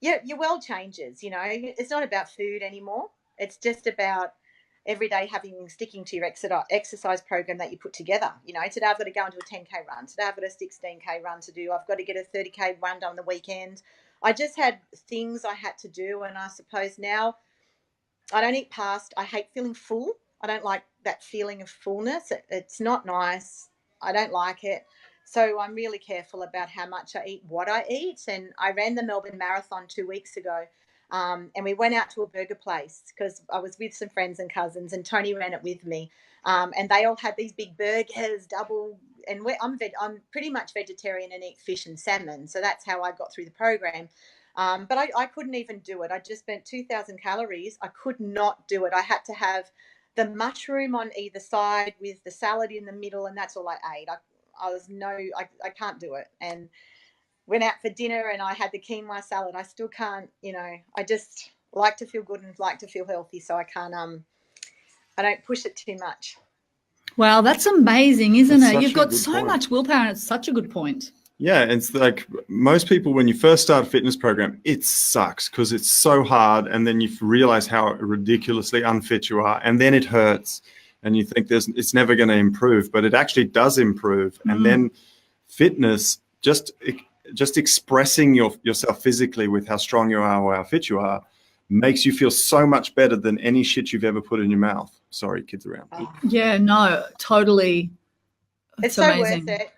Yeah, your world changes. You know, it's not about food anymore. It's just about every day sticking to your exercise program that you put together. You know, today I've got to go into a 10K run. Today I've got a 16K run to do. I've got to get a 30K run done on the weekend. I just had things I had to do, and I suppose now I don't eat past. I hate feeling full. I don't like that feeling of fullness. It's not nice. I don't like it. So I'm really careful about how much I eat, what I eat. And I ran the Melbourne Marathon 2 weeks ago. And we went out to a burger place because I was with some friends and cousins, and Tony ran it with me. And they all had these big burgers, double. And I'm pretty much vegetarian and eat fish and salmon. So that's how I got through the program. But I couldn't even do it. I just spent 2,000 calories. I could not do it. I had to have the mushroom on either side with the salad in the middle, and that's all I ate. I can't do it. And went out for dinner, and I had the quinoa salad. I still can't, I just like to feel good and like to feel healthy, so I can't, I don't push it too much. Wow, that's amazing, isn't it? You've got so much willpower, and it's such a good point. Yeah, it's like most people, when you first start a fitness program, it sucks because it's so hard, and then you realize how ridiculously unfit you are, and then it hurts, and you think it's never going to improve, but it actually does improve. And then fitness, just expressing yourself physically with how strong you are or how fit you are, makes you feel so much better than any shit you've ever put in your mouth. Sorry, kids around. Yeah, no, totally. It's so amazing. Worth it.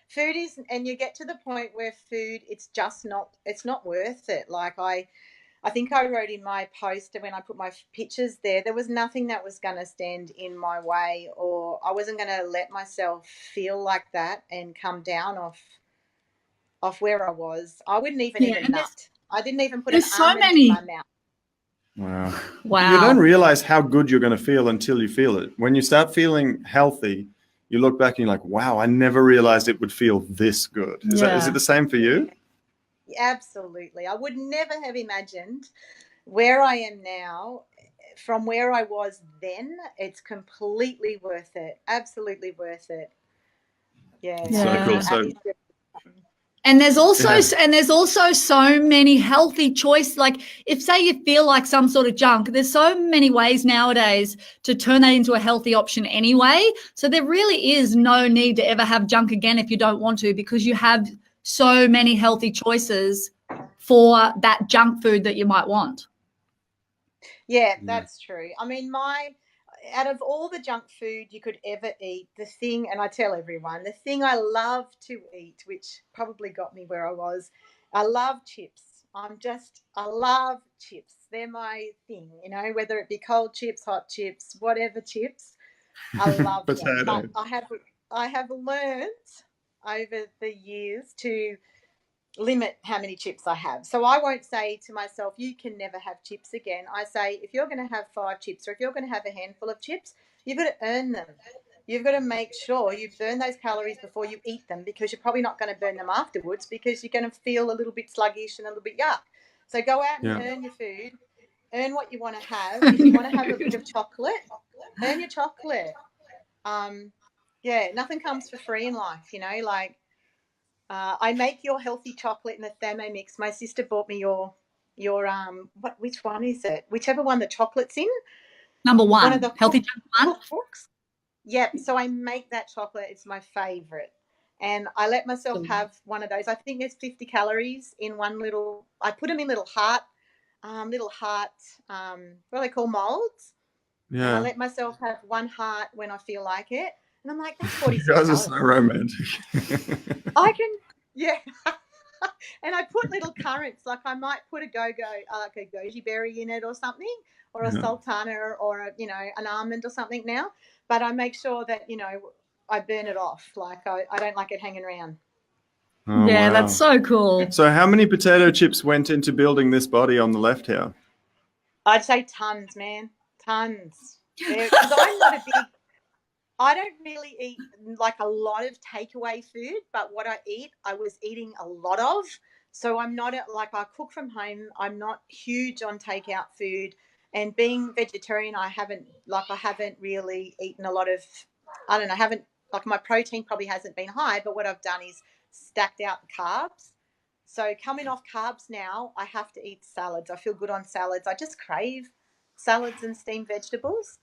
Food is, and you get to the point where food, it's not worth it. Like I think I wrote in my post when I put my pictures there was nothing that was going to stand in my way, or I wasn't going to let myself feel like that and come down off where I was. I wouldn't even eat a nut. I didn't even put an almond in my mouth. Wow. You don't realize how good you're going to feel until you feel it. When you start feeling healthy, you look back and you're like, wow, I never realized it would feel this good. Is it the same for you? Absolutely. I would never have imagined where I am now from where I was then. It's completely worth it. Absolutely worth it. Yeah. So cool. And there's also so many healthy choices. Like if say you feel like some sort of junk, there's so many ways nowadays to turn that into a healthy option anyway. So there really is no need to ever have junk again if you don't want to, because you have so many healthy choices for that junk food that you might want. Yeah, that's true. I mean, out of all the junk food you could ever eat, and I tell everyone, the thing I love to eat, which probably got me where I was, I love chips. I love chips. They're my thing, whether it be cold chips, hot chips, whatever chips. I love them. But I have learned over the years to limit how many chips I have. So I won't say to myself, you can never have chips again. I say, if you're going to have 5 chips, or if you're going to have a handful of chips, you've got to earn them. You've got to make sure you burn those calories before you eat them, because you're probably not going to burn them afterwards, because you're going to feel a little bit sluggish and a little bit yuck. So go out and earn your food, earn what you want to have. If you want to have a bit of chocolate, earn your chocolate. Nothing comes for free in life, I make your healthy chocolate in the Thermomix. My sister bought me your which one is it? Whichever one the chocolate's in. Number 1. One of the healthy chocolate. Cookbooks. Yep. So I make that chocolate. It's my favorite. And I let myself have one of those. I think there's 50 calories in one little. I put them in little heart. What do they call molds? Yeah. And I let myself have one heart when I feel like it. And I'm like, that's 46 calories. You guys are so romantic. I can, and I put little currants, like I might put a like a goji berry in it or something, or a sultana, or an almond or something now. But I make sure that, I burn it off. Like I don't like it hanging around. Oh, Yeah, wow. that's so cool. So how many potato chips went into building this body on the left here? I'd say tons, man. Tons. Because I'm not a big, I don't really eat like a lot of takeaway food, but what I eat, I was eating a lot of. So I'm not like I cook from home. I'm not huge on takeout food. And being vegetarian, I haven't really eaten a lot of, I don't know, like my protein probably hasn't been high, but what I've done is stacked out the carbs. So coming off carbs now, I have to eat salads. I feel good on salads. I just crave salads and steamed vegetables.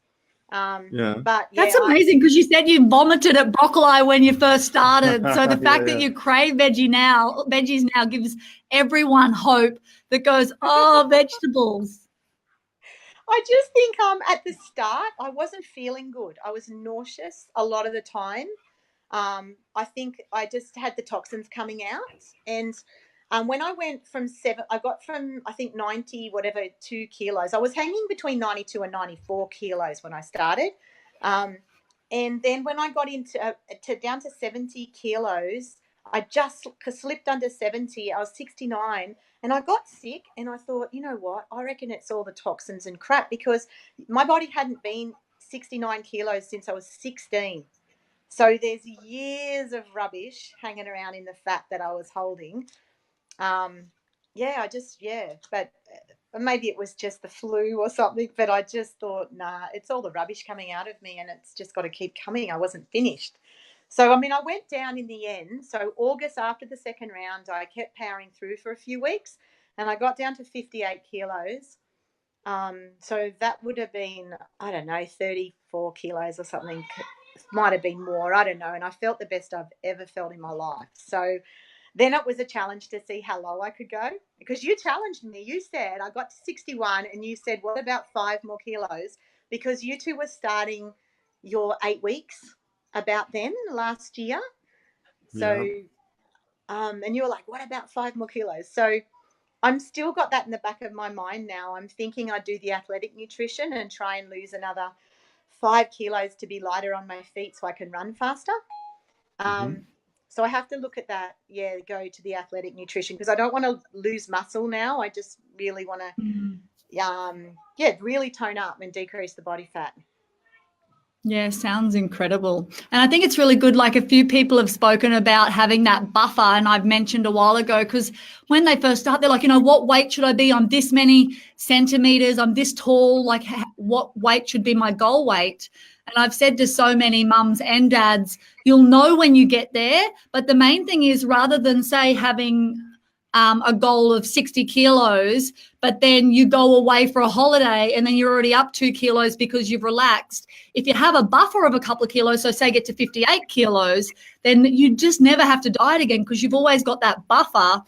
Yeah. But yeah, That's amazing because you said you vomited at broccoli when you first started. So the fact that you crave veggies now gives everyone hope that goes, oh, vegetables. I just think at the start I wasn't feeling good. I was nauseous a lot of the time. I think I just had the toxins coming out, and when I went from I got from I think 90 whatever 2 kilos. I was hanging between 92 and 94 kilos when I started, and then when I got into down to 70 kilos, I just slipped under 70. I was 69, and I got sick. And I thought, you know what? I reckon it's all the toxins and crap because my body hadn't been 69 kilos since I was 16. So there's years of rubbish hanging around in the fat that I was holding. But maybe it was just the flu or something, but I just thought, nah, it's all the rubbish coming out of me and it's just got to keep coming. I wasn't finished. So, I mean, I went down in the end. So August after the second round, I kept powering through for a few weeks and I got down to 58 kilos. So that would have been, I don't know, 34 kilos or something. Might have been more, I don't know. And I felt the best I've ever felt in my life. So then it was a challenge to see how low I could go because you challenged me. You said I got to 61 and you said, what about 5 more kilos? Because you two were starting your 8 weeks about then last year. So, and you were like, what about 5 more kilos? So I'm still got that in the back of my mind now. I'm thinking I'd do the athletic nutrition and try and lose another 5 kilos to be lighter on my feet so I can run faster. So I have to look at that, go to the athletic nutrition because I don't want to lose muscle now. I just really want to, really tone up and decrease the body fat. Yeah, sounds incredible. And I think it's really good. Like a few people have spoken about having that buffer, and I've mentioned a while ago because when they first start, they're like, what weight should I be? I'm this many centimeters. I'm this tall. Like, what weight should be my goal weight? And I've said to so many mums and dads, you'll know when you get there. But the main thing is rather than, say, having a goal of 60 kilos, but then you go away for a holiday and then you're already up 2 kilos because you've relaxed. If you have a buffer of a couple of kilos, so say get to 58 kilos, then you just never have to diet again because you've always got that buffer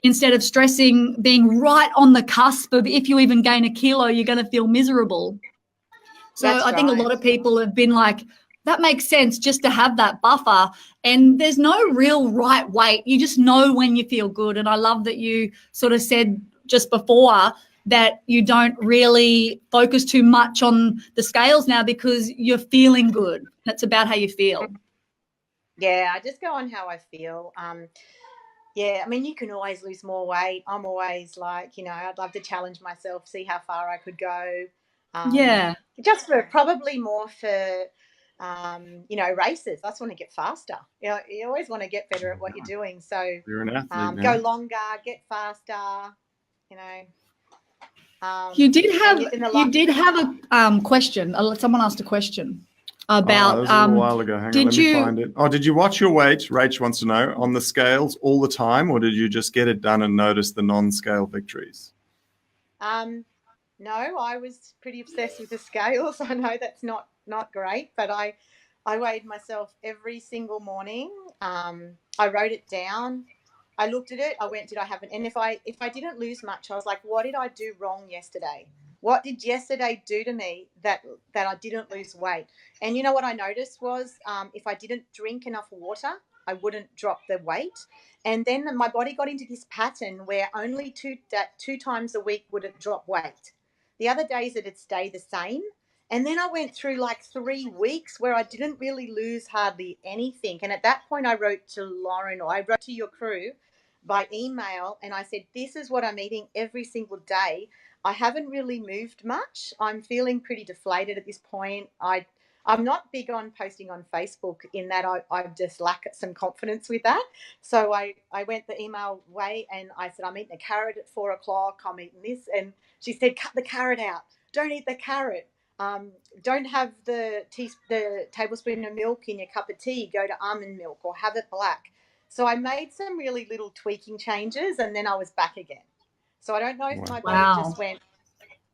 instead of stressing being right on the cusp of if you even gain a kilo, you're going to feel miserable. So I think a lot of people have been like, that makes sense just to have that buffer. And there's no real right weight. You just know when you feel good. And I love that you sort of said just before that you don't really focus too much on the scales now because you're feeling good. That's about how you feel. Yeah, I just go on how I feel. I mean, you can always lose more weight. I'm always like, I'd love to challenge myself, see how far I could go. Just probably more for races. I just want to get faster. You always want to get better at what you're doing. So you're an athlete go longer, get faster. You did have a question. Someone asked a question about. That was a little while ago. Hang on, let me find it. Oh, did you watch your weight? Rach wants to know on the scales all the time, or did you just get it done and notice the non-scale victories? No, I was pretty obsessed with the scales. I know that's not great, but I weighed myself every single morning. I wrote it down. I looked at it. I went, did I have an? And if I didn't lose much, I was like, what did I do wrong yesterday? What did yesterday do to me that I didn't lose weight? And you know what I noticed was if I didn't drink enough water, I wouldn't drop the weight. And then my body got into this pattern where only two times a week would it drop weight. The other days it'd stay the same. And then I went through like 3 weeks where I didn't really lose hardly anything. And at that point, I wrote to Lauren, or I wrote to your crew by email, and I said, this is what I'm eating every single day. I haven't really moved much. I'm feeling pretty deflated at this point. I'm not big on posting on Facebook in that I just lack some confidence with that. So I went the email way, and I said, I'm eating a carrot at 4 o'clock. I'm eating this. And she said, cut the carrot out. Don't eat the carrot. Don't have the tablespoon of milk in your cup of tea. Go to almond milk or have it black. So I made some really little tweaking changes, and then I was back again. So I don't know if my body just went,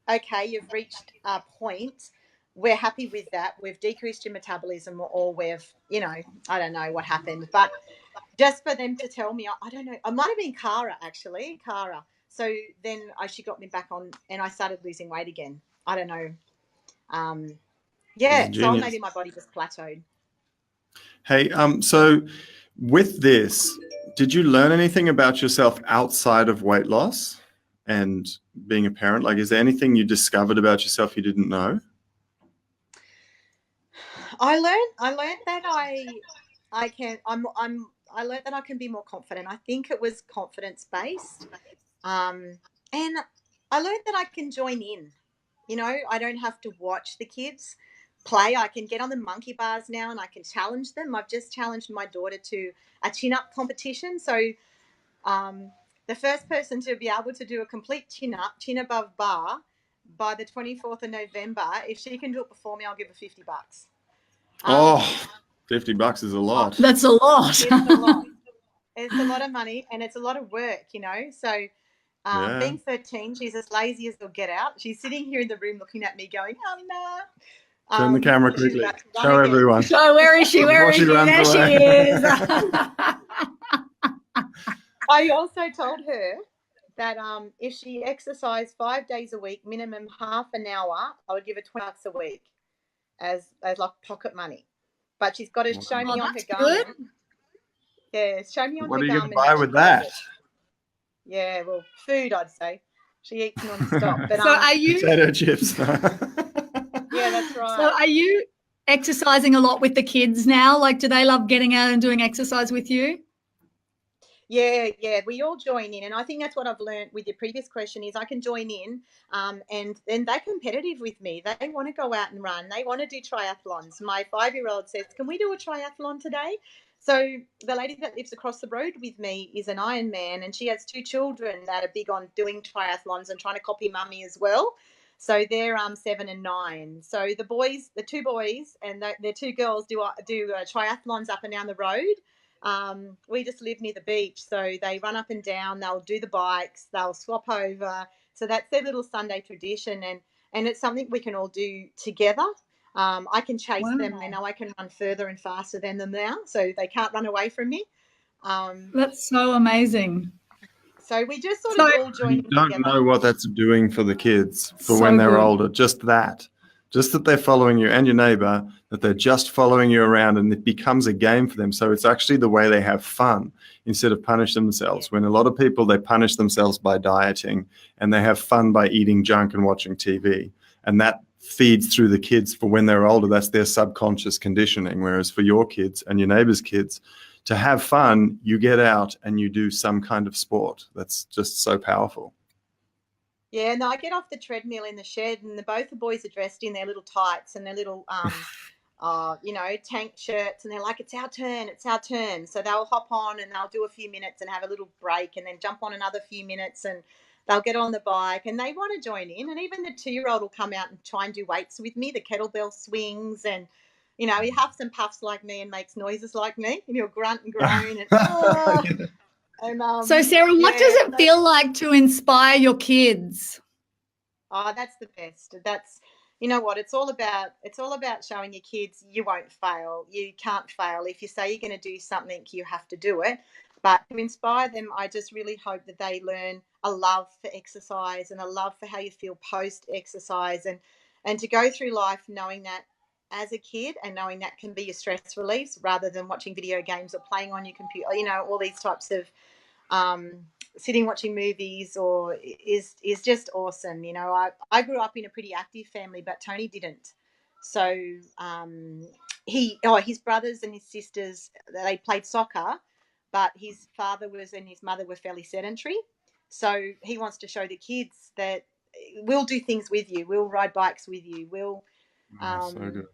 okay, you've reached a point. We're happy with that. We've decreased your metabolism, or we've, I don't know what happened. But just for them to tell me, I don't know. It might have been Cara, actually. Cara. So then she got me back on, and I started losing weight again. I don't know. So maybe my body just plateaued. Hey, so with this, did you learn anything about yourself outside of weight loss and being a parent? Like, is there anything you discovered about yourself you didn't know? I learned that I learned that I can be more confident. I think it was confidence based. And I learned that I can join in. I don't have to watch the kids play. I can get on the monkey bars now and I can challenge them. I've just challenged my daughter to a chin-up competition. So the first person to be able to do a complete chin-up, chin above bar by the 24th of November, if she can do it before me, I'll give her $50. $50 is a lot. That's a lot. It's a lot. It's a lot of money and it's a lot of work, So being 13, she's as lazy as they'll get out. She's sitting here in the room looking at me going, oh, no. Turn the camera quickly. Show everyone. So where is she? Where is she? There she is. I also told her that if she exercised 5 days a week, minimum half an hour, I would give her $20 a week as like pocket money. But she's got to show me on her Garmin. Yeah, show me on her Garmin. What are you going to buy with that? Yeah, well, food, I'd say. She eats non-stop. But, so are you... Potato chips. Yeah, that's right. So are you exercising a lot with the kids now? Like, do they love getting out and doing exercise with you? Yeah, we all join in. And I think that's what I've learned with your previous question is I can join in and then they're competitive with me. They want to go out and run. They want to do triathlons. My 5-year-old says, can we do a triathlon today? So the lady that lives across the road with me is an Ironman, and she has 2 children that are big on doing triathlons and trying to copy mummy as well. So they're 7 and 9. So the 2 boys and the 2 girls do triathlons up and down the road. We just live near the beach, so they run up and down. They'll do the bikes. They'll swap over. So that's their little Sunday tradition, and it's something we can all do together. I can chase them. I know I can run further and faster than them now, so they can't run away from me. That's so amazing. So we just sort of all join in together. You don't know what that's doing for the kids for when they're older. Just that they're following you and your neighbor, that they're just following you around, and it becomes a game for them. So it's actually the way they have fun instead of punish themselves. Yeah. When a lot of people, they punish themselves by dieting and they have fun by eating junk and watching TV. And that feeds through the kids for when they're older. That's their subconscious conditioning. Whereas for your kids and your neighbor's kids, to have fun, you get out and you do some kind of sport. That's just so powerful. Yeah, no, I get off the treadmill in the shed, and both the boys are dressed in their little tights and their little, tank shirts, and they're like, it's our turn. So they'll hop on and they'll do a few minutes and have a little break and then jump on another few minutes, and they'll get on the bike and they want to join in. And even the 2-year-old will come out and try and do weights with me, the kettlebell swings, and, he huffs and puffs like me and makes noises like me, and he'll grunt and groan. And, so Sarah, what does it feel like to inspire your kids? Oh, that's the best. That's, you know what, it's all about showing your kids you won't fail. You can't fail. If you say you're going to do something, you have to do it. But to inspire them, I just really hope that they learn a love for exercise and a love for how you feel post-exercise, and to go through life knowing that as a kid, and knowing that can be your stress release rather than watching video games or playing on your computer, all these types of sitting watching movies is just awesome. I grew up in a pretty active family, but Tony didn't. So his brothers and his sisters, they played soccer, but his father and his mother were fairly sedentary. So he wants to show the kids that we'll do things with you. We'll ride bikes with you. We'll, So good.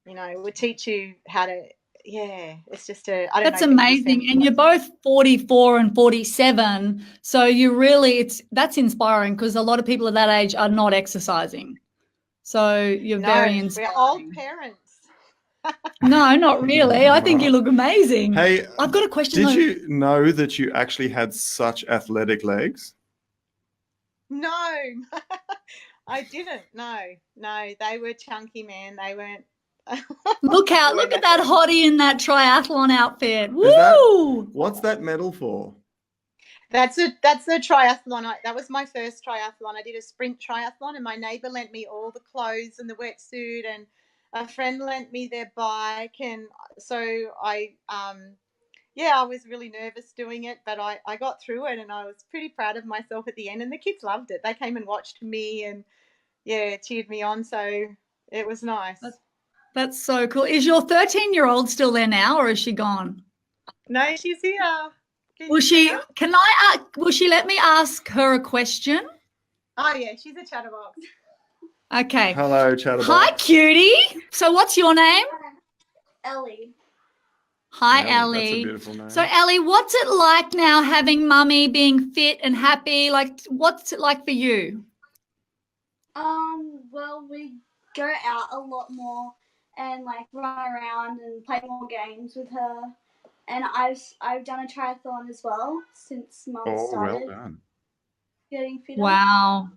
we'll teach you how to. Yeah, it's just I don't know. That's amazing. And you're both 44 and 47. So that's inspiring, because a lot of people at that age are not exercising. So you're very inspiring. We're old parents. No, not really. I think you look amazing. Hey, I've got a question. Did you know that you actually had such athletic legs? No, I didn't. No, they were chunky, man. They weren't. Look at that hottie in that triathlon outfit. Woo! What's that medal for? That's the triathlon. That was my first triathlon. I did a sprint triathlon, and my neighbour lent me all the clothes and the wetsuit, and a friend lent me their bike, and so I was really nervous doing it, but I got through it, and I was pretty proud of myself at the end, and the kids loved it. They came and watched me and cheered me on, so it was nice. That's so cool. Is your 13-year-old still there now, or is she gone? No, she's here. Will she let me ask her a question? Oh yeah, she's a chatterbox. Okay. Hello, chatterbox. Hi, cutie. So what's your name? Ellie. Hi, Ellie. That's a beautiful name. So, Ellie, what's it like now having mummy, being fit and happy? Like, what's it like for you? Well, we go out a lot more and like run around and play more games with her. And I've done a triathlon as well since Mum started well done. getting fitter. Wow.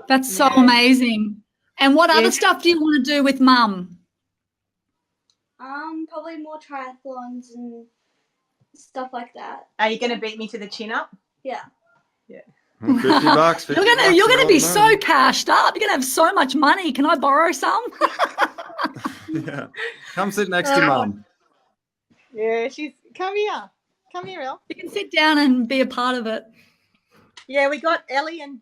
That's so amazing. And what other stuff do you want to do with Mum? Probably more triathlons and stuff like that. Are you going to beat me to the chin up? Yeah. Yeah. $50. You're gonna be so cashed up. You're gonna have so much money. Can I borrow some? Yeah. Come sit next to Mum. Yeah, come here. Come here, Elle. You can sit down and be a part of it. Yeah, we got Ellie and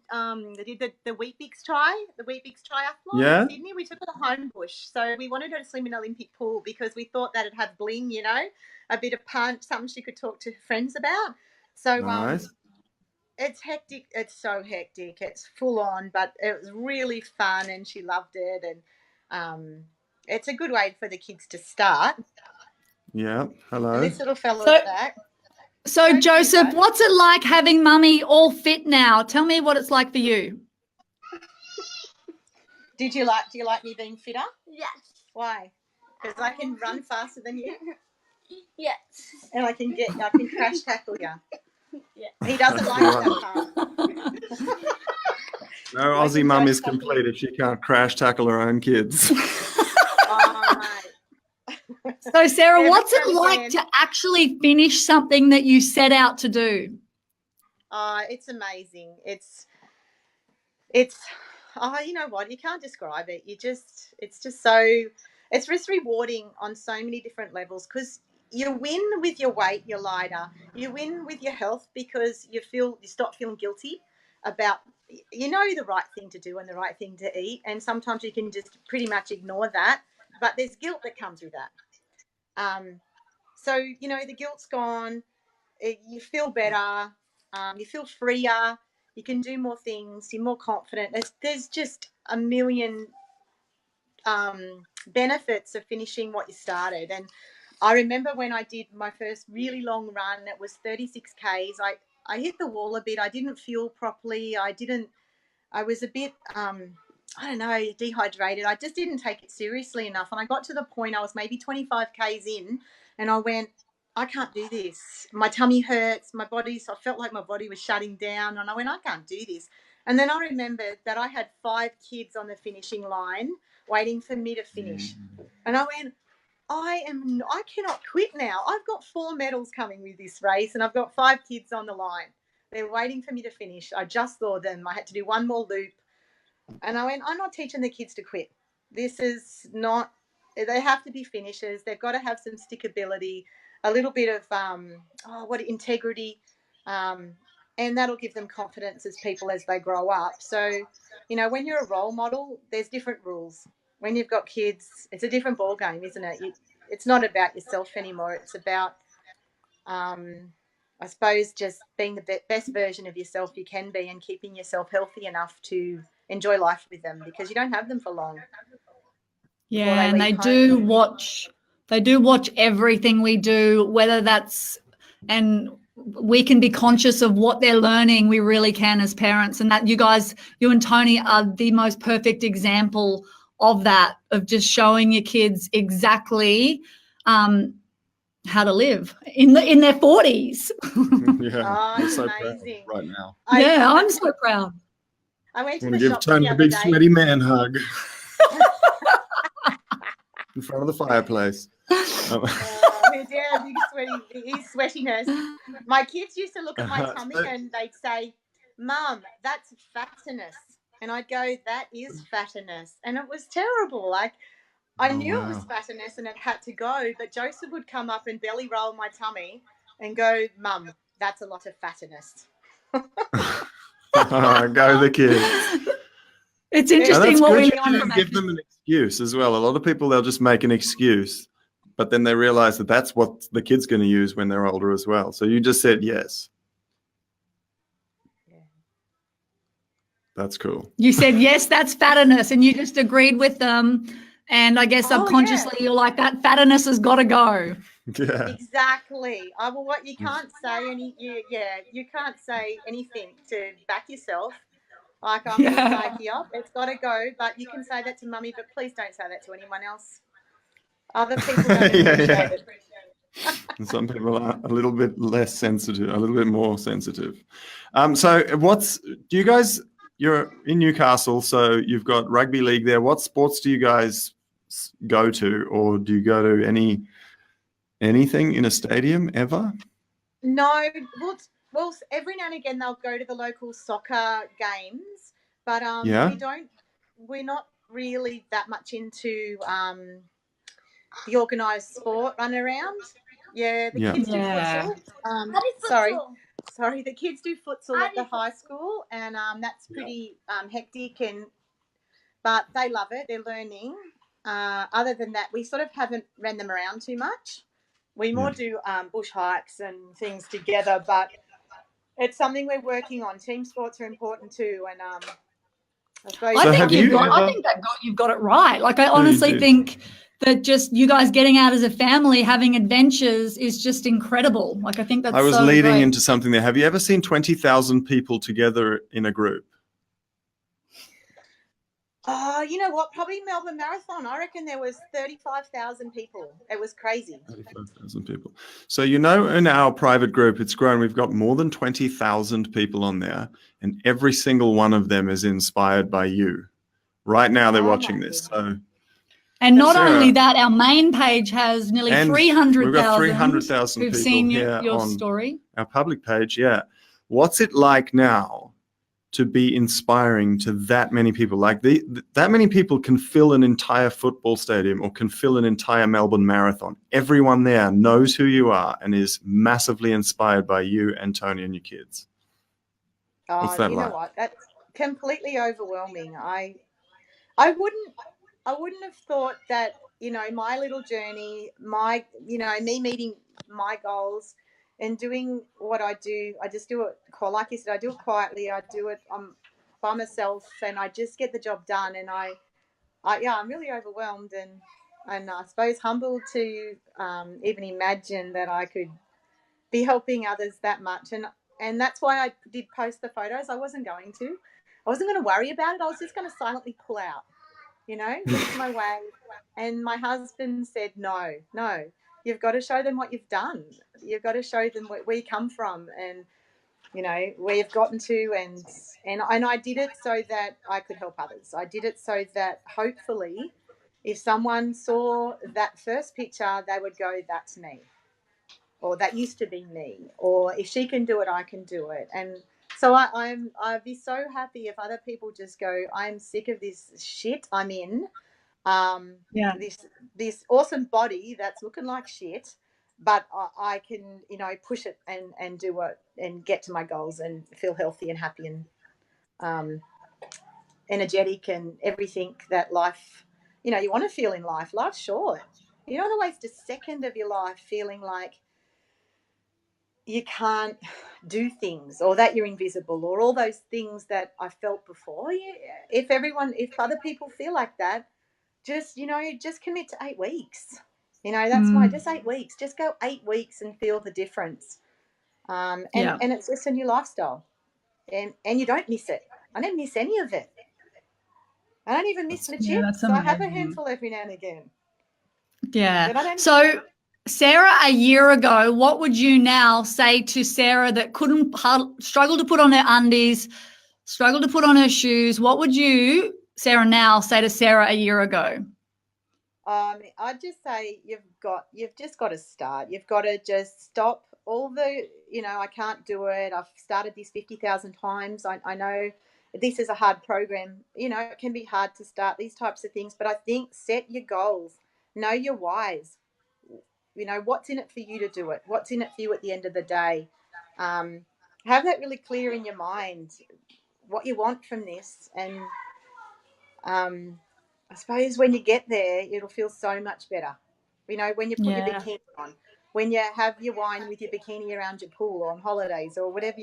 they did the Weet-Bix triathlon in Sydney. We took her to Homebush. So we wanted her to swim in an Olympic pool because we thought that it'd have bling, a bit of punch, something she could talk to her friends about. So Nice. It's hectic. It's so hectic. It's full on, but it was really fun and she loved it. And it's a good way for the kids to start. Yeah. Hello. And this little fella's back. So, Joseph, what's it like having mummy all fit now? Tell me what it's like for you. Do you like me being fitter? Yes. Why? Because I can run faster than you. Yes. And I can crash tackle you. Yeah. He doesn't like that part. No Aussie mum is complete if she can't crash tackle her own kids. Oh, mate. So, Sarah, what's it like to actually finish something that you set out to do? It's amazing. It's you know what? You can't describe it. It's just rewarding on so many different levels because you win with your weight, you're lighter. You win with your health because you stop feeling guilty about, the right thing to do and the right thing to eat. And sometimes you can just pretty much ignore that, but there's guilt that comes with that. So, the guilt's gone. You feel better. You feel freer. You can do more things. You're more confident. There's just a million benefits of finishing what you started. And I remember when I did my first really long run, it was 36 Ks. I hit the wall a bit. I didn't feel properly. I was a bit, dehydrated. I just didn't take it seriously enough. And I got to the point I was maybe 25 Ks in and I went, I can't do this. My tummy hurts. I felt like my body was shutting down. And I went, I can't do this. And then I remembered that I had 5 kids on the finishing line waiting for me to finish. And I went, I cannot quit now. I've got 4 medals coming with this race and I've got 5 kids on the line. They're waiting for me to finish. I just saw them. I had to do one more loop. And I went, I'm not teaching the kids to quit. This is not, they have to be finishers. They've got to have some stickability, a little bit of integrity, and that'll give them confidence as people as they grow up. So, when you're a role model, there's different rules. when you've got kids, it's a different ball game, isn't it? It's not about yourself anymore. It's about, I suppose, just being the best version of yourself you can be and keeping yourself healthy enough to enjoy life with them, because you don't have them for long. Yeah, and they do watch everything we do, whether that's, and we can be conscious of what they're learning. We really can as parents, and that you and Tony are the most perfect example of that, of just showing your kids exactly how to live in their 40s. Yeah, it's so amazing proud right now. I'm so proud. I went to I'm the give shops Tony the a other big day. sweaty man hug in front of the fireplace. His big sweatiness. My kids used to look at my tummy and they'd say, "Mum, that's fatness," and I'd go, "That is fatness," and it was terrible. Like, I knew it was fatness and it had to go, but Joseph would come up and belly roll my tummy and go, "Mum, that's a lot of fatness." Go the kids. It's interesting what we learn from give them an excuse as well. A lot of people, they'll just make an excuse, but then they realize that that's what the kid's going to use when they're older as well. So you just said yes. Yeah. That's cool. You said, yes, that's fatness, and you just agreed with them. And I guess subconsciously you're like, that fatness has got to go. Yeah. Exactly. Well, what you can't say you can't say anything to back yourself. Like, I'm going to say, yep, it's got to go, but you can say that to Mummy, but please don't say that to anyone else. Other people don't appreciate it. And some people are a little bit less sensitive, a little bit more sensitive. So do you guys, you're in Newcastle, so you've got rugby league there. What sports do you guys go to, or do you go to anything in a stadium ever? No, well, every now and again they'll go to the local soccer games, but we're not really that much into the organised sport run around. Yeah, the kids do futsal. Sorry, the kids do futsal at the high school, and that's pretty hectic, but they love it. They're learning. Other than that, we sort of haven't ran them around too much. We more do bush hikes and things together, but it's something we're working on. Team sports are important too, and I suppose. I think you've got it right. Like, I honestly think that just you guys getting out as a family, having adventures, is just incredible. Like, I think that's. I was leading into something there. Have you ever seen 20,000 people together in a group? You know what? Probably Melbourne Marathon. I reckon there was 35,000 people. It was crazy. 35,000 people. So, in our private group, it's grown. We've got more than 20,000 people on there, and every single one of them is inspired by you. Right now, they're watching this. So. And not only that, our main page has nearly 300,000. We've got 300,000 who've people seen here your on story. Our public page. Yeah. What's it like now to be inspiring to that many people? Like that many people can fill an entire football stadium or can fill an entire Melbourne Marathon. Everyone there knows who you are and is massively inspired by you and Tony and your kids. What's that like? You know what? That's completely overwhelming. I wouldn't have thought that, my little journey, me meeting my goals and doing what I do. I just do it, like you said, I do it quietly. I do it by myself, and I just get the job done. And I'm really overwhelmed and I suppose humbled to even imagine that I could be helping others that much. And that's why I did post the photos. I wasn't going to worry about it. I was just going to silently pull out. Lose my way. And my husband said, no, you've got to show them what you've done. You've got to show them where you come from and, where you've gotten to. And I did it so that I could help others. I did it so that hopefully if someone saw that first picture, they would go, that's me. Or that used to be me. Or if she can do it, I can do it. And so I'd be so happy if other people just go, I'm sick of this shit I'm in. This awesome body that's looking like shit, but I can, push it and do it and get to my goals and feel healthy and happy and energetic and everything that life you know, you want to feel in life. Life's short. You don't want to waste a second of your life feeling like you can't do things or that you're invisible or all those things that I felt before. If other people feel like that, just, just commit to 8 weeks. That's why, just 8 weeks. Just go 8 weeks and feel the difference. And it's just a new lifestyle. And you don't miss it. I don't miss any of it. I don't even miss my chips. So I have a handful every now and again. Yeah. So, Sarah, a year ago, what would you now say to Sarah that struggle to put on her undies, struggle to put on her shoes? What would you, Sarah, now say to Sarah a year ago? I'd just say you've just got to start. You've got to just stop all the, I can't do it. I've started this 50,000 times. I know this is a hard program. It can be hard to start these types of things, but I think set your goals, know your whys. What's in it for you to do it? What's in it for you at the end of the day? Have that really clear in your mind, what you want from this. And I suppose when you get there, it'll feel so much better. When you put your bikini on, when you have your wine with your bikini around your pool or on holidays or whatever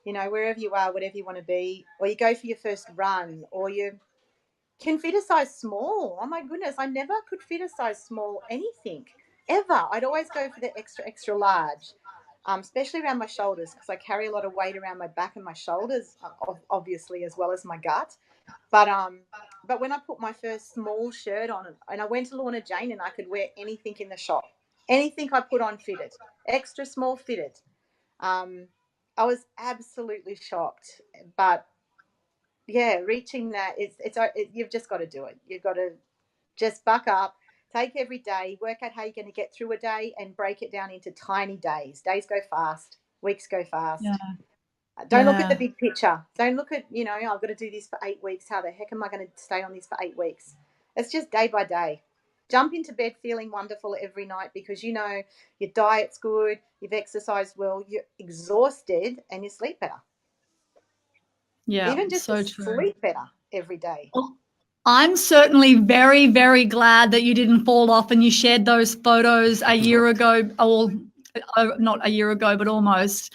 wherever you are, whatever you want to be, or you go for your first run, or you can fit a size small. Oh my goodness, I never could fit a size small anything, ever. I'd always go for the extra, extra large, especially around my shoulders, because I carry a lot of weight around my back and my shoulders, obviously, as well as my gut. But when I put my first small shirt on and I went to Lorna Jane and I could wear anything in the shop, anything I put on fitted, extra small fitted, I was absolutely shocked. But yeah, reaching that, you've just got to do it. You've got to just buck up, take every day, work out how you're going to get through a day and break it down into tiny days. Days go fast, weeks go fast. Yeah. Don't look at the big picture. Don't look at, I've got to do this for 8 weeks. How the heck am I going to stay on this for 8 weeks? It's just day by day. Jump into bed feeling wonderful every night because your diet's good, you've exercised well, you're exhausted, and you sleep better. Yeah, even just so to true. sleep better every day. Well, I'm certainly very, very glad that you didn't fall off and you shared those photos a year ago, or not a year ago, but almost,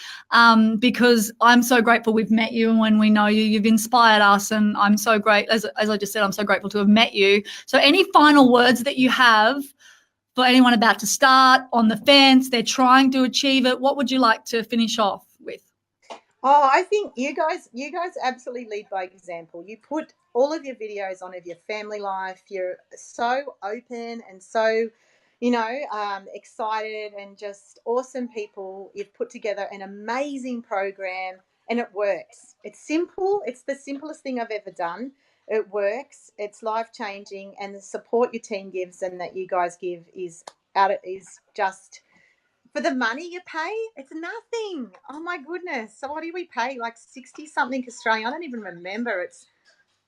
because I'm so grateful we've met you, and when we know you, you've inspired us, and I'm so great, as I just said, I'm so grateful to have met you. So any final words that you have for anyone about to start, on the fence, they're trying to achieve it, what would you like to finish off with? Oh, I think you guys absolutely lead by example. You put all of your videos on of your family life. You're so open and so, excited and just awesome people. You've put together an amazing program and it works. It's simple. It's the simplest thing I've ever done. It works. It's life-changing, and the support your team gives and that you guys give is just, for the money you pay, it's nothing. Oh my goodness. So what do we pay? Like 60 something Australian. I don't even remember.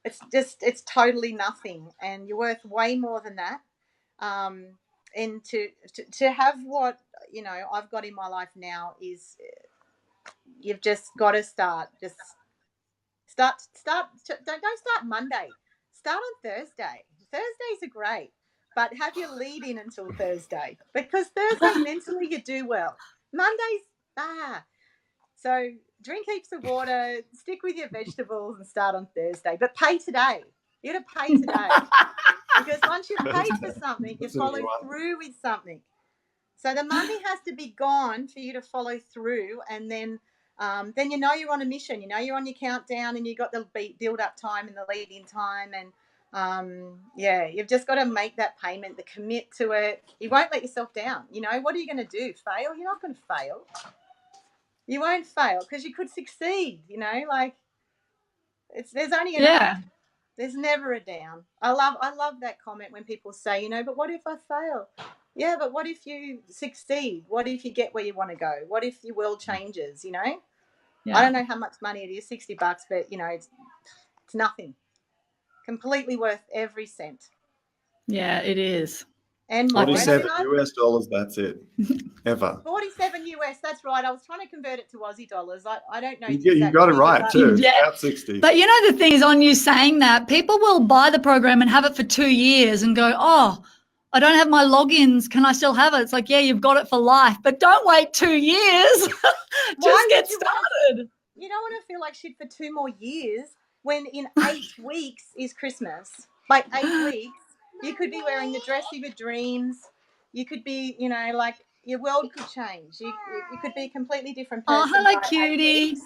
It's totally nothing. And you're worth way more than that. And to have what, I've got in my life now is, you've just got to start. Just start. Don't start Monday. Start on Thursday. Thursdays are great. But have your lead in until Thursday, because Thursday mentally you do well. Mondays, So drink heaps of water, stick with your vegetables and start on Thursday. But pay today. You got to pay today. Because once you've paid for something, you follow through with something. So the money has to be gone for you to follow through, and then you're on a mission. You're on your countdown, and you've got the build up time and the lead in time, and you've just got to make that payment, the commit to it. You won't let yourself down. What are you going to do? Fail? You're not going to fail. You won't fail because you could succeed. There's only an up. There's never a down. I love that comment when people say, but what if I fail? Yeah, but what if you succeed? What if you get where you want to go? What if your world changes? Yeah. I don't know how much money it is, $60, but it's nothing. Completely worth every cent. Yeah, it is. and more. $47 US, that's it. Ever. 47 US, that's right. I was trying to convert it to Aussie dollars. I don't know. You got it right too. Yeah. About 60. But you know, the thing is, on you saying that, people will buy the program and have it for 2 years and go, oh, I don't have my logins. Can I still have it? It's like, yeah, you've got it for life, but don't wait 2 years. Just get started. You don't want to feel like shit for 2 more years when in 8 weeks is Christmas. By 8 weeks, you could be wearing the dress of your dreams. You could be, you know, like your world could change. You could be a completely different person. Oh, hello, by 8 cutie. weeks.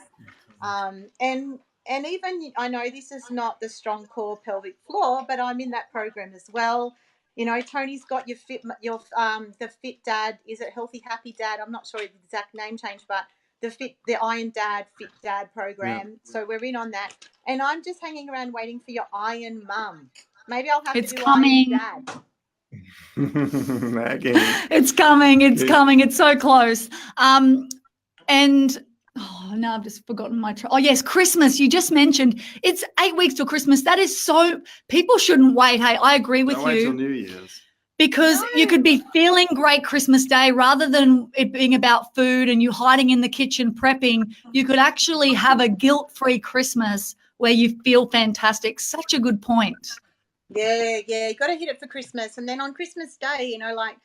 And even, I know this is not the strong core pelvic floor, but I'm in that program as well. You know, Tony's got the FitDad. Is it Healthy Happy Dad? I'm not sure the exact name change, but the Iron Dad, FitDad program. Yeah. So we're in on that. And I'm just hanging around waiting for your Iron Mum. Maybe I'll have to do coming. Iron Dad. It's coming. It's coming. It's so close. And oh, now I've just forgotten oh, yes, Christmas. You just mentioned it's 8 weeks till Christmas. That is so, people shouldn't wait. Hey, I agree with you. Wait till New Year's. Because you could be feeling great Christmas Day rather than it being about food and you hiding in the kitchen prepping. You could actually have a guilt-free Christmas where you feel fantastic. Such a good point. Yeah. You got to hit it for Christmas. And then on Christmas Day, you know, like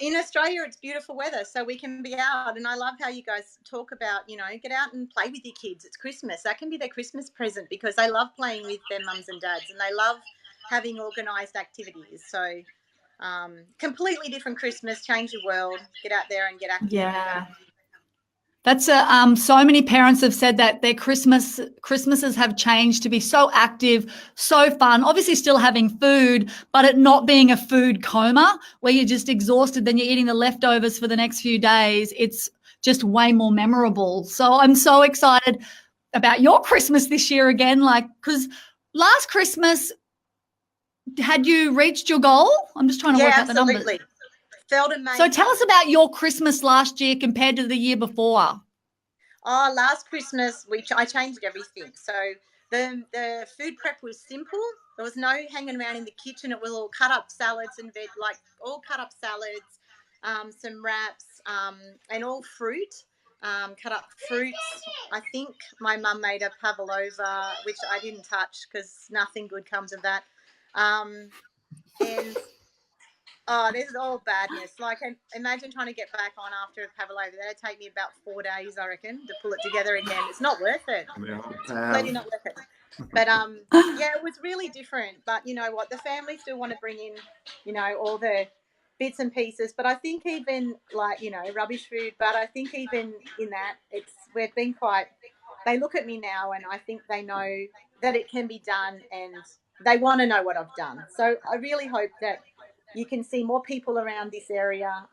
in Australia, it's beautiful weather, so we can be out. And I love how you guys talk about, you know, get out and play with your kids. It's Christmas. That can be their Christmas present because they love playing with their mums and dads and they love having organised activities. So completely different Christmas, change your world, get out there and get active. Yeah. That's so many parents have said that their Christmases have changed to be so active, so fun, obviously still having food, but it not being a food coma where you're just exhausted, then you're eating the leftovers for the next few days. It's just way more memorable. So I'm so excited about your Christmas this year again, like, because last Christmas, had you reached your goal? I'm just trying to work out the numbers. Absolutely. Felt amazing. So tell us about your Christmas last year compared to the year before. Oh, last Christmas, I changed everything. So the food prep was simple. There was no hanging around in the kitchen. It was all cut up salads and all cut up salads, some wraps, and all fruit. Cut up fruits. I think my mum made a pavlova, which I didn't touch because nothing good comes of that. And this is all badness. Like, imagine trying to get back on after a pavlova. That'd take me about 4 days, I reckon, to pull it together again. It's not worth it. Bloody not worth it. But yeah, it was really different. But you know what? The family still want to bring in, you know, all the bits and pieces. But I think even like, you know, rubbish food. But I think even in that, we've been quite. They look at me now, and I think they know that it can be done, and they want to know what I've done. So I really hope that you can see more people around this area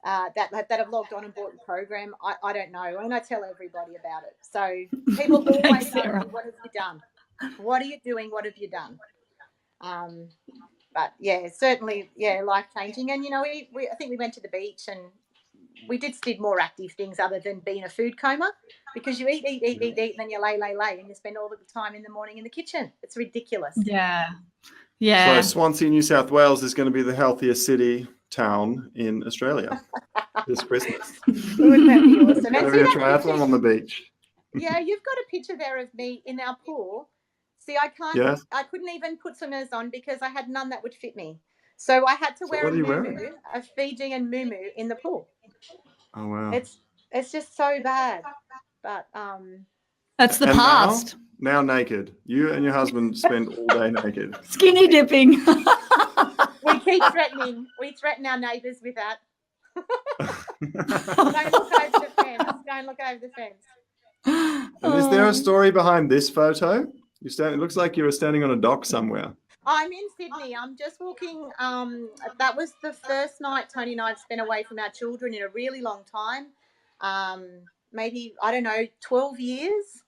that have logged on and bought the program. I don't know, and I tell everybody about it. So people always ask me, what have you done? What are you doing? What have you done? But yeah, certainly, yeah, life-changing. And, you know, I think we went to the beach and we did more active things other than being a food coma, because you eat, and then you lay, and you spend all of the time in the morning in the kitchen. It's ridiculous. Yeah. So Swansea, New South Wales is going to be the healthiest town in Australia this Christmas. Wouldn't that be awesome? It's going to be a triathlon on the beach. Yeah, you've got a picture there of me in our pool. See, I couldn't even put swimmers on because I had none that would fit me. So I had to wear a Fijian muumuu in the pool. Oh wow! It's just so bad, but that's the past. Now naked. You and your husband spend all day naked. Skinny dipping. We keep threatening. We threaten our neighbours with that. Don't look over the fence. Don't look over the fence. And is there a story behind this photo? It looks like you were standing on a dock somewhere. I'm in Sydney. I'm just walking. That was the first night Tony and I have spent away from our children in a really long time. Maybe, I don't know, 12 years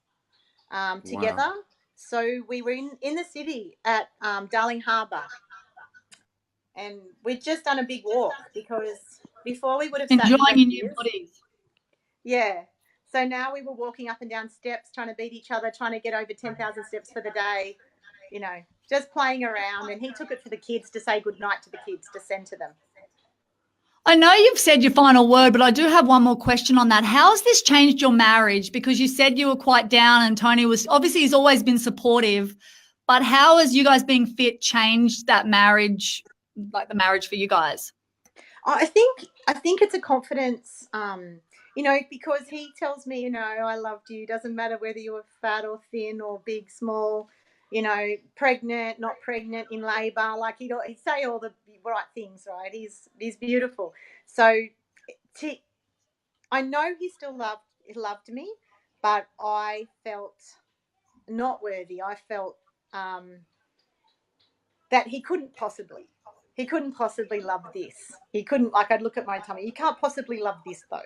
together. Wow. So we were in the city at Darling Harbour. And we'd just done a big walk because before we would have enjoying in your bodies. Yeah. So now we were walking up and down steps, trying to beat each other, trying to get over 10,000 steps for the day. just playing around. And he took it to the kids to say goodnight to the kids, to send to them. I know you've said your final word, but I do have one more question on that. How has this changed your marriage? Because you said you were quite down and Tony was, obviously he's always been supportive, but how has you guys being fit changed that marriage, like the marriage for you guys? I think it's a confidence, because he tells me, I loved you. Doesn't matter whether you were fat or thin or big, small, pregnant, not pregnant, in labour. Like he'd say all the right things, right? He's beautiful. So I know he still loved me, but I felt not worthy. I felt that he couldn't possibly love this. He couldn't, like, I'd look at my tummy. You can't possibly love this though.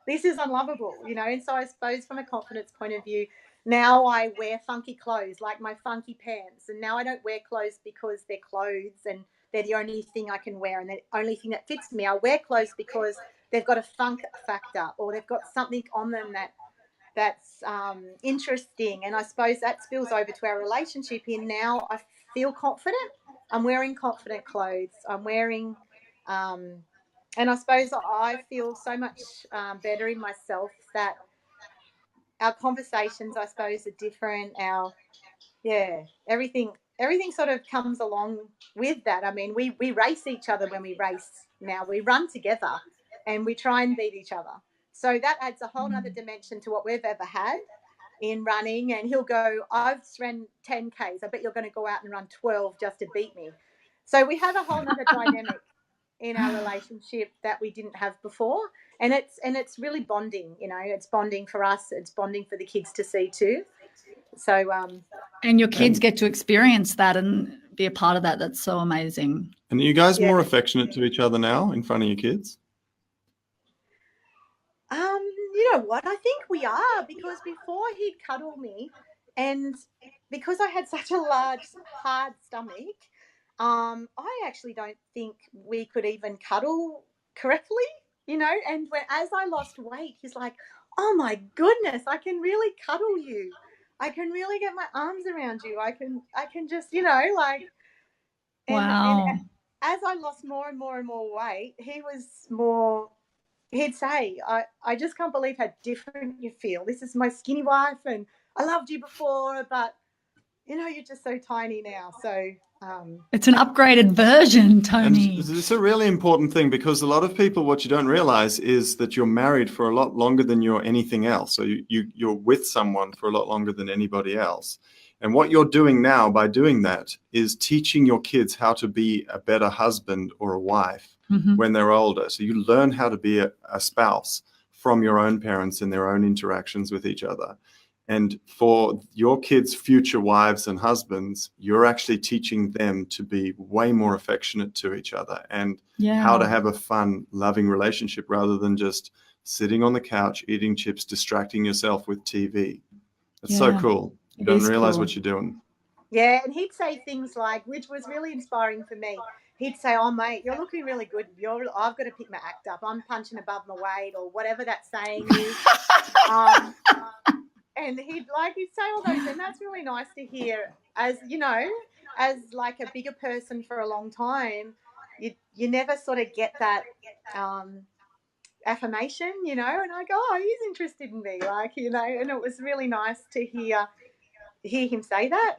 This is unlovable, And so I suppose from a confidence point of view, now I wear funky clothes, like my funky pants. And now I don't wear clothes because they're clothes and they're the only thing I can wear and the only thing that fits me. I wear clothes because they've got a funk factor, or they've got something on them that's interesting. And I suppose that spills over to our relationship. And now I feel confident. I'm wearing confident clothes. I'm wearing, and I suppose I feel so much better in myself that our conversations, I suppose, are different. Everything sort of comes along with that. I mean, we race each other when we race now. We run together and we try and beat each other. So that adds a whole other dimension to what we've ever had in running. And he'll go, I've run 10 Ks. I bet you're going to go out and run 12 just to beat me. So we have a whole other dynamic in our relationship that we didn't have before. And it's really bonding, it's bonding for us. It's bonding for the kids to see too. So, and your kids get to experience that and be a part of that. That's so amazing. And are you guys more affectionate to each other now in front of your kids? You know what? I think we are, because before he'd cuddle me, and because I had such a large, hard stomach, I actually don't think we could even cuddle correctly, And as I lost weight, he's like, oh my goodness, I can really cuddle you. I can really get my arms around you. I can just, like. Wow. And as I lost more and more and more weight, he was more. He'd say, I just can't believe how different you feel. This is my skinny wife, and I loved you before, but, you're just so tiny now. So it's an upgraded version, Tony. And it's a really important thing, because a lot of people, what you don't realize is that you're married for a lot longer than you're anything else. So you're with someone for a lot longer than anybody else. And what you're doing now by doing that is teaching your kids how to be a better husband or a wife when they're older. So you learn how to be a spouse from your own parents and their own interactions with each other. And for your kids' future wives and husbands, you're actually teaching them to be way more affectionate to each other and how to have a fun, loving relationship rather than just sitting on the couch, eating chips, distracting yourself with TV. It's so cool. You don't realize what you're doing. Yeah, and he'd say things like, which was really inspiring for me. He'd say, oh, mate, you're looking really good. I've got to pick my act up. I'm punching above my weight, or whatever that saying is. And he'd say all those, and that's really nice to hear. As as like a bigger person for a long time, you never sort of get that affirmation, and I go, oh, he's interested in me, and it was really nice to hear him say that.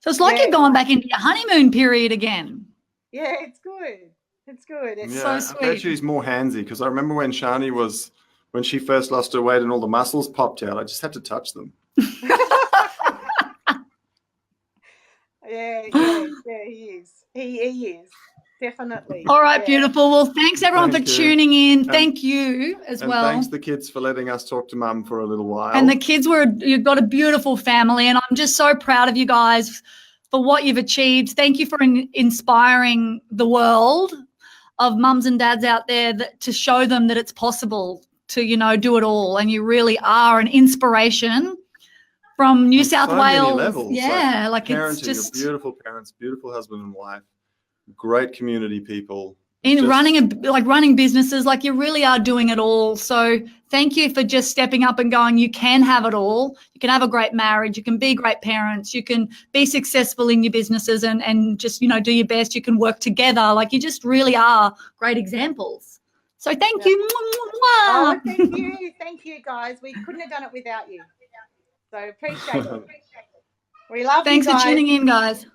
So it's like you're going back into your honeymoon period again. Yeah, it's good. It's good. It's so sweet. I bet she's more handsy, because I remember when Sharny when she first lost her weight and all the muscles popped out, I just had to touch them. Yeah, he is. He is. Definitely. All right, beautiful. Well, thanks everyone for tuning in. Thank you as well. Thanks the kids for letting us talk to Mum for a little while. And the kids you've got a beautiful family, and I'm just so proud of you guys for what you've achieved. Thank you for inspiring the world of mums and dads out there to show them that it's possible to, do it all. And you really are an inspiration from New South Wales. Many levels. Yeah, like parenting, it's just beautiful parents, beautiful husband and wife, great community people, in running businesses, like you really are doing it all. So thank you for just stepping up and going, you can have it all. You can have a great marriage. You can be great parents. You can be successful in your businesses and just, do your best. You can work together. Like you just really are great examples. So thank you. Oh, thank you. Thank you, guys. We couldn't have done it without you. So appreciate it. We love you guys. Thanks for tuning in, guys.